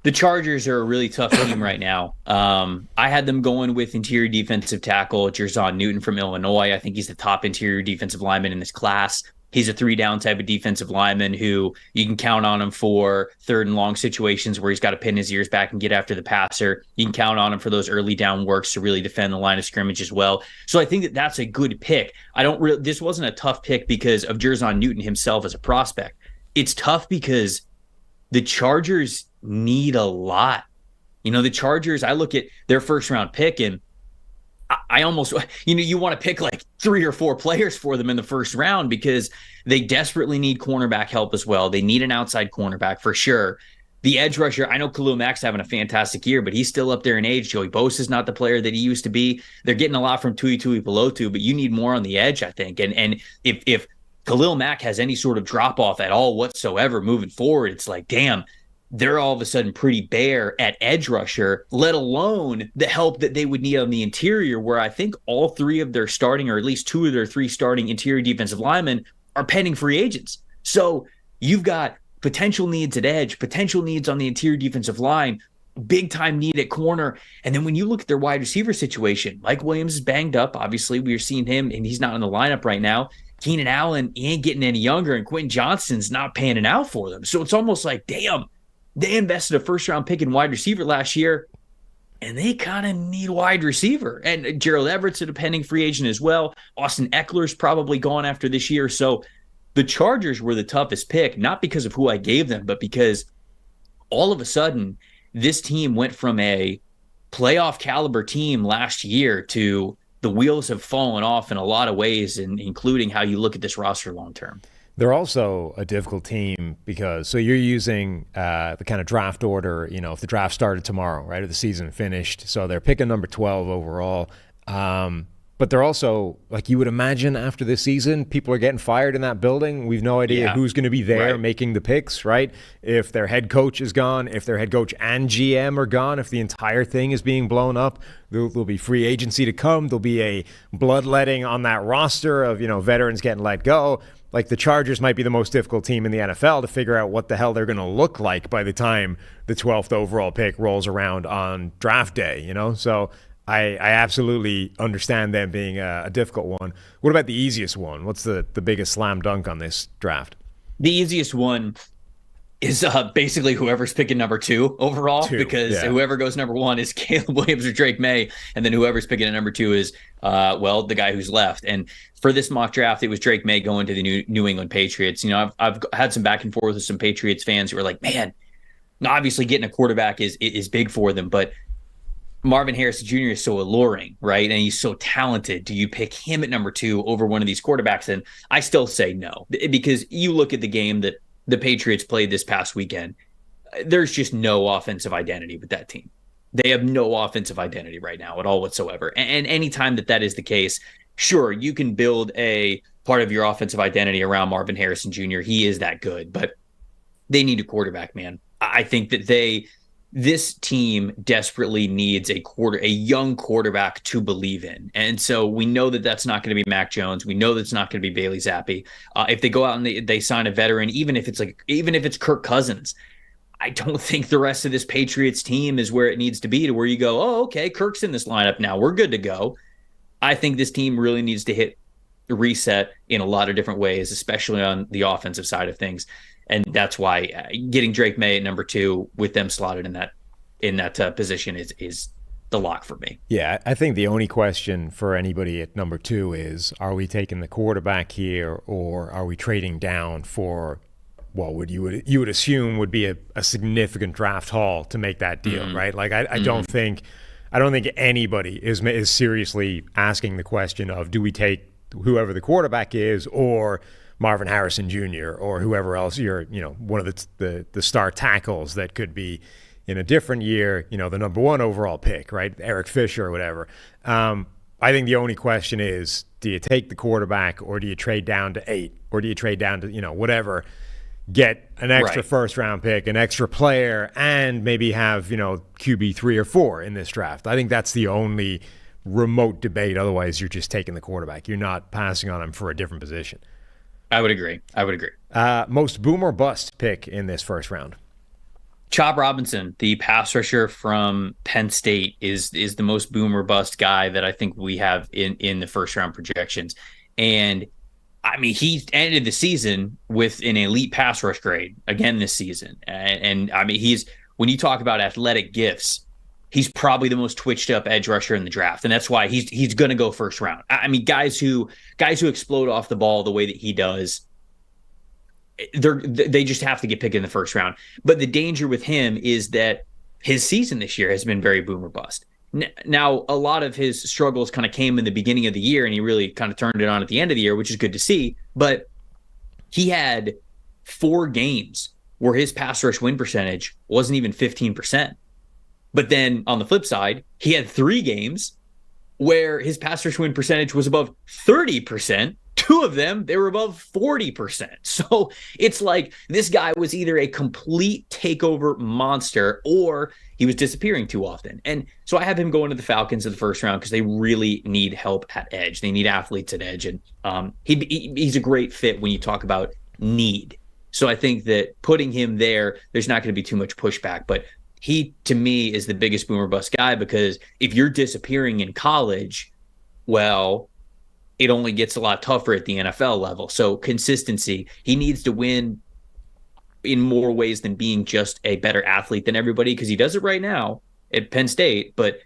The Chargers are a really tough team right now. I had them going with interior defensive tackle Jerzon Newton from Illinois. I think he's the top interior defensive lineman in this class. He's a 3-down type of defensive lineman who you can count on him for 3rd and long situations where he's got to pin his ears back and get after the passer. You can count on him for those early down works to really defend the line of scrimmage as well. So I think that that's a good pick. This wasn't a tough pick because of Jerzon Newton himself as a prospect. It's tough because the Chargers need a lot. The Chargers, I look at their first round pick and I almost, you want to pick like 3 or 4 players for them in the first round because they desperately need cornerback help as well. They need an outside cornerback for sure. The edge rusher, I know Khalil Mack's having a fantastic year, but he's still up there in age. Joey Bosa's not the player that he used to be. They're getting a lot from Tui Pelotu, but you need more on the edge, I think. And if Khalil Mack has any sort of drop off at all whatsoever moving forward, it's like, damn, they're all of a sudden pretty bare at edge rusher, let alone the help that they would need on the interior, where I think all 3 of their starting, or at least 2 of their 3 starting interior defensive linemen are pending free agents. So you've got potential needs at edge, potential needs on the interior defensive line, big time need at corner. And then when you look at their wide receiver situation, Mike Williams is banged up. Obviously, we're seeing him and he's not in the lineup right now. Keenan Allen, he ain't getting any younger, and Quentin Johnston's not panning out for them. So it's almost like, damn, they invested a first-round pick in wide receiver last year, and they kind of need wide receiver. And Gerald Everett's a pending free agent as well. Austin Eckler's probably gone after this year. So the Chargers were the toughest pick, not because of who I gave them, but because all of a sudden this team went from a playoff caliber team last year to the wheels have fallen off in a lot of ways, and including how you look at this roster long-term. They're also a difficult team because, so you're using the kind of draft order, if the draft started tomorrow, right, or the season finished. So they're picking number 12 overall. But they're also, like you would imagine after this season, people are getting fired in that building. We've no idea who's going to be there making the picks, right? If their head coach is gone, if their head coach and GM are gone, if the entire thing is being blown up, there'll be free agency to come. There'll be a bloodletting on that roster of, veterans getting let go. Like the Chargers might be the most difficult team in the NFL to figure out what the hell they're going to look like by the time the 12th overall pick rolls around on draft day, So I absolutely understand them being a difficult one. What about the easiest one? What's the biggest slam dunk on this draft? The easiest one is basically whoever's picking number 2 overall, because whoever goes number 1 is Caleb Williams or Drake May, and then whoever's picking at number 2 is, the guy who's left. And for this mock draft, it was Drake May going to the New England Patriots. I've had some back and forth with some Patriots fans who are like, man, obviously getting a quarterback is big for them, but Marvin Harrison Jr. is so alluring, right? And he's so talented. Do you pick him at number 2 over one of these quarterbacks? And I still say no, because you look at the game that the Patriots played this past weekend, there's just no offensive identity with that team. They have no offensive identity right now at all whatsoever. And anytime that is the case, sure, you can build a part of your offensive identity around Marvin Harrison Jr. He is that good, but they need a quarterback, man. I think that this team desperately needs a young quarterback to believe in. And so we know that that's not going to be Mac Jones. We know that's not going to be Bailey Zappi. If they go out and they sign a veteran, even if it's Kirk Cousins, I don't think the rest of this Patriots team is where it needs to be, to where you go, oh, okay, Kirk's in this lineup now, we're good to go. I think this team really needs to hit the reset in a lot of different ways, especially on the offensive side of things. And that's why getting Drake May at number 2 with them slotted in that position is the lock for me. Yeah, I think the only question for anybody at number 2 is, are we taking the quarterback here, or are we trading down for what you would assume would be a significant draft haul to make that deal, right? Like I don't think anybody is seriously asking the question of, do we take whoever the quarterback is, or Marvin Harrison Jr. or whoever else, one of the star tackles that could be in a different year, the number 1 overall pick, right? Eric Fisher or whatever. I think the only question is, do you take the quarterback, or do you trade down to 8, or do you trade down to, whatever, get an extra first round pick, an extra player, and maybe have, QB 3 or 4 in this draft? I think that's the only remote debate. Otherwise, you're just taking the quarterback. You're not passing on him for a different position. I would agree. Most boom or bust pick in this first round? Chop Robinson, the pass rusher from Penn State, is the most boom or bust guy that I think we have in the first round projections. And I mean, he ended the season with an elite pass rush grade again this season. And I mean, when you talk about athletic gifts, he's probably the most twitched up edge rusher in the draft. And that's why he's going to go first round. I mean, guys who explode off the ball the way that he does, they just have to get picked in the first round. But the danger with him is that his season this year has been very boom or bust. Now, a lot of his struggles kind of came in the beginning of the year, and he really kind of turned it on at the end of the year, which is good to see. But he had 4 games where his pass rush win percentage wasn't even 15%. But then on the flip side, he had 3 games where his pass rush win percentage was above 30%. 2 of them, they were above 40%. So it's like this guy was either a complete takeover monster or he was disappearing too often. And so I have him going to the Falcons in the first round because they really need help at edge. They need athletes at edge. And he's a great fit when you talk about need. So I think that putting him there, there's not going to be too much pushback. But he, to me, is the biggest boomer bust guy because if you're disappearing in college, well, it only gets a lot tougher at the NFL level. So consistency, he needs to win in more ways than being just a better athlete than everybody, because he does it right now at Penn State. But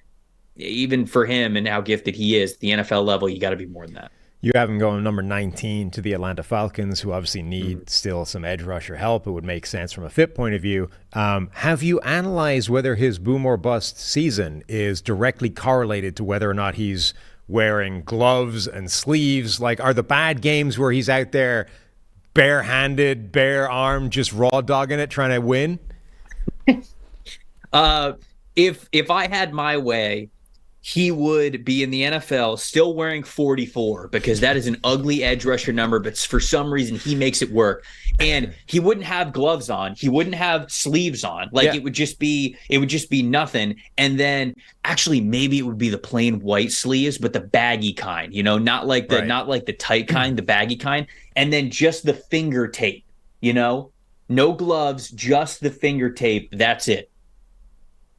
even for him and how gifted he is, the NFL level, you got to be more than that. You have him going number 19 to the Atlanta Falcons, who obviously need still some edge rusher help. It would make sense from a fit point of view. Have you analyzed whether his boom or bust season is directly correlated to whether or not he's wearing gloves and sleeves? Like, are the bad games where he's out there barehanded, bare armed, just raw dogging it, trying to win? If I had my way, he would be in the NFL still wearing 44 because that is an ugly edge rusher number, but for some reason he makes it work. And he wouldn't have gloves on. He wouldn't have sleeves on. Like it would just be nothing. And then actually maybe it would be the plain white sleeves, but the baggy kind, not like the tight kind, the baggy kind. And then just the finger tape, no gloves, just the finger tape. That's it.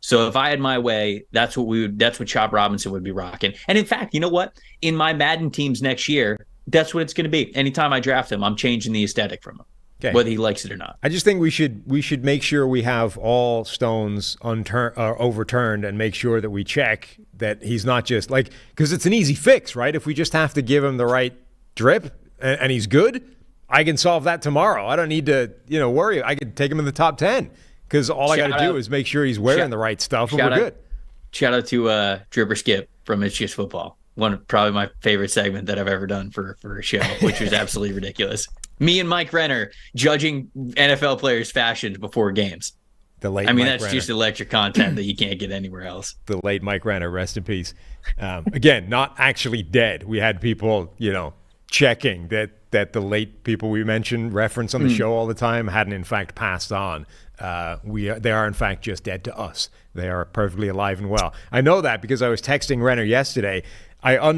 So if I had my way, that's what Chop Robinson would be rocking. And in fact, you know what? In my Madden teams next year, that's what it's going to be. Anytime I draft him, I'm changing the aesthetic from him, whether he likes it or not. I just think we should make sure we have all stones overturned and make sure that we check that he's not just like, because it's an easy fix, right? If we just have to give him the right drip and he's good, I can solve that tomorrow. I don't need to, worry. I could take him in the top 10. Because all I got to do is make sure he's wearing the right stuff, and we're good. Shout out to Dripper Skip from It's Just Football. Probably my favorite segment that I've ever done for a show, which was absolutely ridiculous. Me and Mike Renner judging NFL players' fashions before games. That's just electric content that you can't get anywhere else. The late Mike Renner, rest in peace. Again, not actually dead. We had people, checking that the late people we mentioned, reference on the show all the time, hadn't in fact passed on. They are in fact just dead to us. They are perfectly alive and well. I know that because I was texting Renner yesterday. I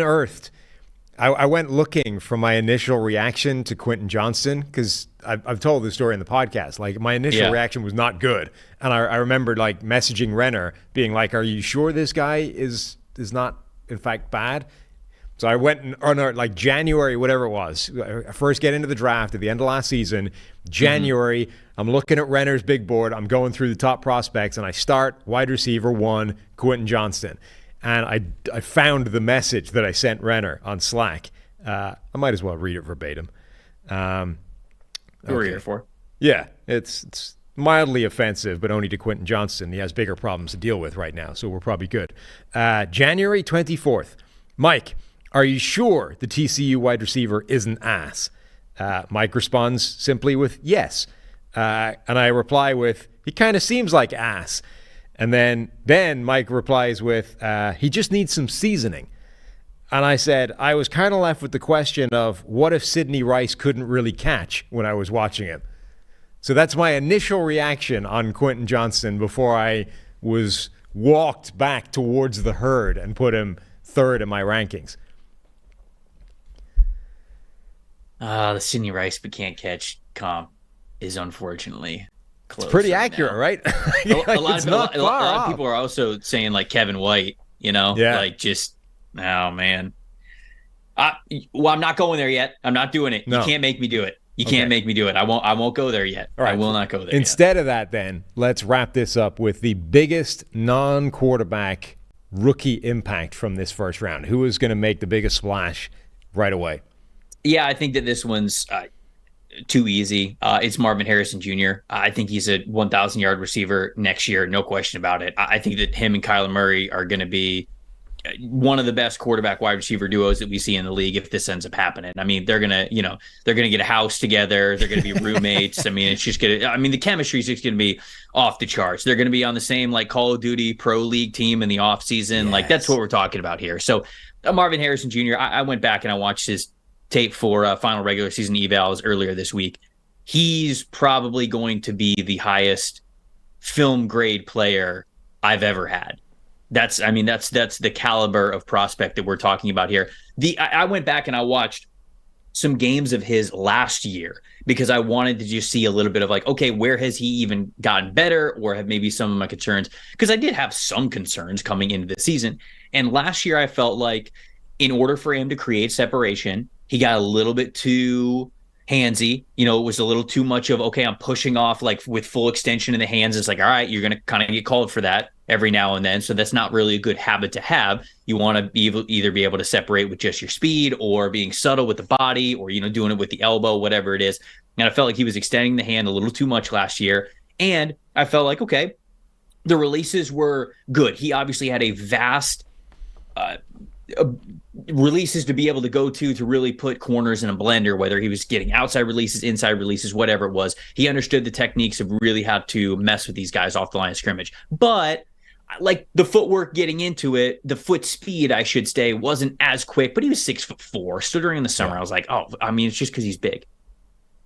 went looking for my initial reaction to Quentin Johnston because I've told this story in the podcast. Like, my initial reaction was not good, and I remembered like messaging Renner being like, "Are you sure this guy is not in fact bad?" So I went on like January, whatever it was. I first get into the draft at the end of last season. January, I'm looking at Renner's big board. I'm going through the top prospects, and I start wide receiver 1, Quentin Johnston. And I found the message that I sent Renner on Slack. I might as well read it verbatim. Who are you here for? Yeah, it's mildly offensive, but only to Quentin Johnston. He has bigger problems to deal with right now, so we're probably good. January 24th. Mike, are you sure the TCU wide receiver isn't ass? Mike responds simply with yes. And I reply with, he kind of seems like ass. And then Mike replies with, he just needs some seasoning. And I said, I was kind of left with the question of what if Sidney Rice couldn't really catch when I was watching him? So that's my initial reaction on Quentin Johnston before I was walked back towards the herd and put him third in my rankings. The Sidney Rice but can't catch comp is unfortunately close. It's pretty accurate, right? A lot of people are also saying like Kevin White, like just, oh man. Well, I'm not going there yet. I'm not doing it. No. You can't make me do it. You can't make me do it. I won't go there yet. All right. I will not go there Instead of that, then, let's wrap this up with the biggest non-quarterback rookie impact from this first round. Who is going to make the biggest splash right away? Yeah, I think that this one's too easy. It's Marvin Harrison Jr. I think he's a 1,000-yard receiver next year, no question about it. I think that him and Kyler Murray are going to be one of the best quarterback wide receiver duos that we see in the league if this ends up happening. I mean, they're going to get a house together. They're going to be roommates. I mean, the chemistry is just going to be off the charts. They're going to be on the same like Call of Duty Pro League team in the offseason. Like that's what we're talking about here. So Marvin Harrison Jr., I went back and I watched his tape for final regular season evals earlier this week. He's probably going to be the highest film grade player I've ever had. That's the caliber of prospect that we're talking about here. I went back and I watched some games of his last year because I wanted to just see a little bit of like, okay, where has he even gotten better, or have maybe some of my concerns? Because I did have some concerns coming into the season. And last year I felt like in order for him to create separation, he got a little bit too handsy. It was a little too much of, okay, I'm pushing off like with full extension in the hands. It's like, all right, you're going to kind of get called for that every now and then. So that's not really a good habit to have. You want to either be able to separate with just your speed or being subtle with the body or, doing it with the elbow, whatever it is. And I felt like he was extending the hand a little too much last year. And I felt like, okay, the releases were good. He obviously had a vast releases to be able to go to really put corners in a blender, whether he was getting outside releases, inside releases, whatever it was. He understood the techniques of really how to mess with these guys off the line of scrimmage. But like the footwork getting into it, the foot speed, I should say, wasn't as quick, but he was 6'4". So during the summer, I was like, it's just because he's big.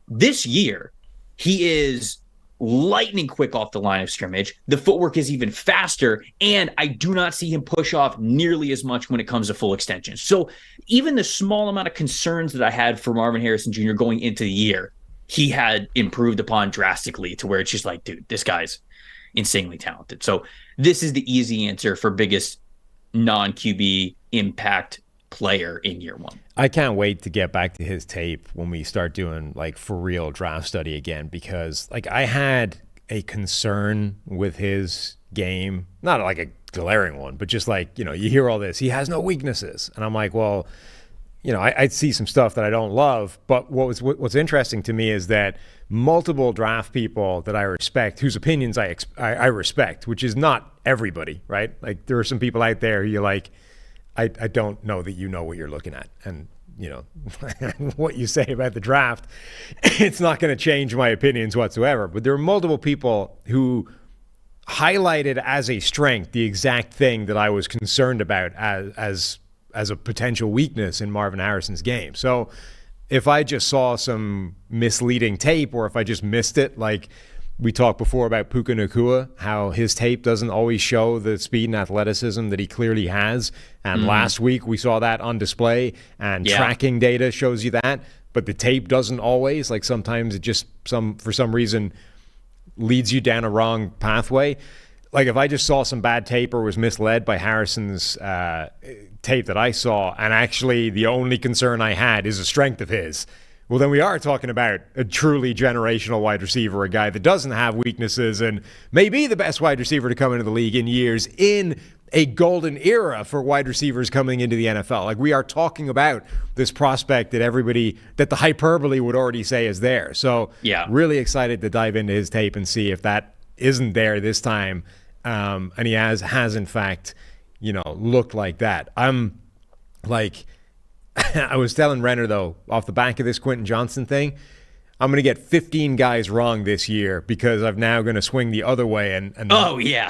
This year, he is lightning quick off the line of scrimmage. The footwork is even faster, and I do not see him push off nearly as much when it comes to full extension. So even the small amount of concerns that I had for Marvin Harrison Jr. going into the year, he had improved upon drastically to where it's just like, dude, this guy's insanely talented. So this is the easy answer for biggest non-QB impact player in year one. I can't wait to get back to his tape when we start doing like for real draft study again, because like I had a concern with his game, not like a glaring one, but just like, you hear all this, he has no weaknesses. And I'm like, well, I see some stuff that I don't love, but what's interesting to me is that multiple draft people that I respect, whose opinions I respect, which is not everybody, right? Like there are some people out there who you're like, I don't know that you know what you're looking at. And, what you say about the draft, it's not going to change my opinions whatsoever. But there are multiple people who highlighted as a strength the exact thing that I was concerned about as a potential weakness in Marvin Harrison's game. So if I just saw some misleading tape, or if I just missed it, like we talked before about Puka Nacua, how his tape doesn't always show the speed and athleticism that he clearly has. And last week we saw that on display, and tracking data shows you that, but the tape doesn't always. Like sometimes it just for some reason leads you down a wrong pathway. Like if I just saw some bad tape or was misled by Harrison's tape that I saw, and actually the only concern I had is a strength of his, well, then we are talking about a truly generational wide receiver, a guy that doesn't have weaknesses and may be the best wide receiver to come into the league in years, in a golden era for wide receivers coming into the NFL. Like we are talking about this prospect that the hyperbole would already say is there. So really excited to dive into his tape and see if that isn't there this time. And he has in fact, looked like that. I'm like, I was telling Renner, though, off the back of this Quentin Johnson thing, I'm going to get 15 guys wrong this year because I'm now going to swing the other way and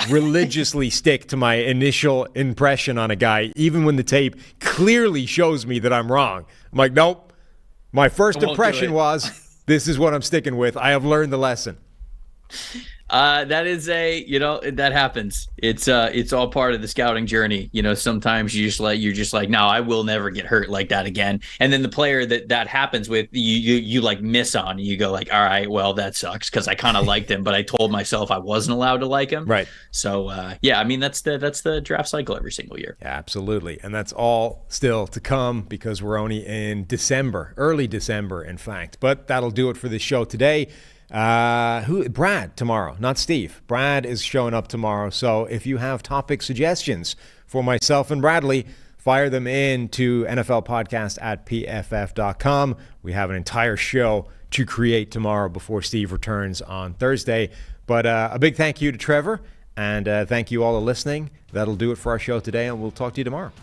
religiously stick to my initial impression on a guy, even when the tape clearly shows me that I'm wrong. I'm like, nope. My first impression was, this is what I'm sticking with. I have learned the lesson. That is that happens. It's all part of the scouting journey. Sometimes you're just like, no, I will never get hurt like that again. And then the player that happens with, you like miss on, and you go like, all right, well, that sucks because I kind of liked him, but I told myself I wasn't allowed to like him. Right. So yeah, I mean that's the draft cycle every single year. Yeah, absolutely. And that's all still to come because we're only in December, early December, in fact. But that'll do it for this show today. Brad tomorrow, not Steve. Brad is showing up tomorrow. So if you have topic suggestions for myself and Bradley, fire them in to nflpodcast@pff.com. We have an entire show to create tomorrow before Steve returns on Thursday. But a big thank you to Trevor, and thank you all for listening. That'll do it for our show today, and we'll talk to you tomorrow.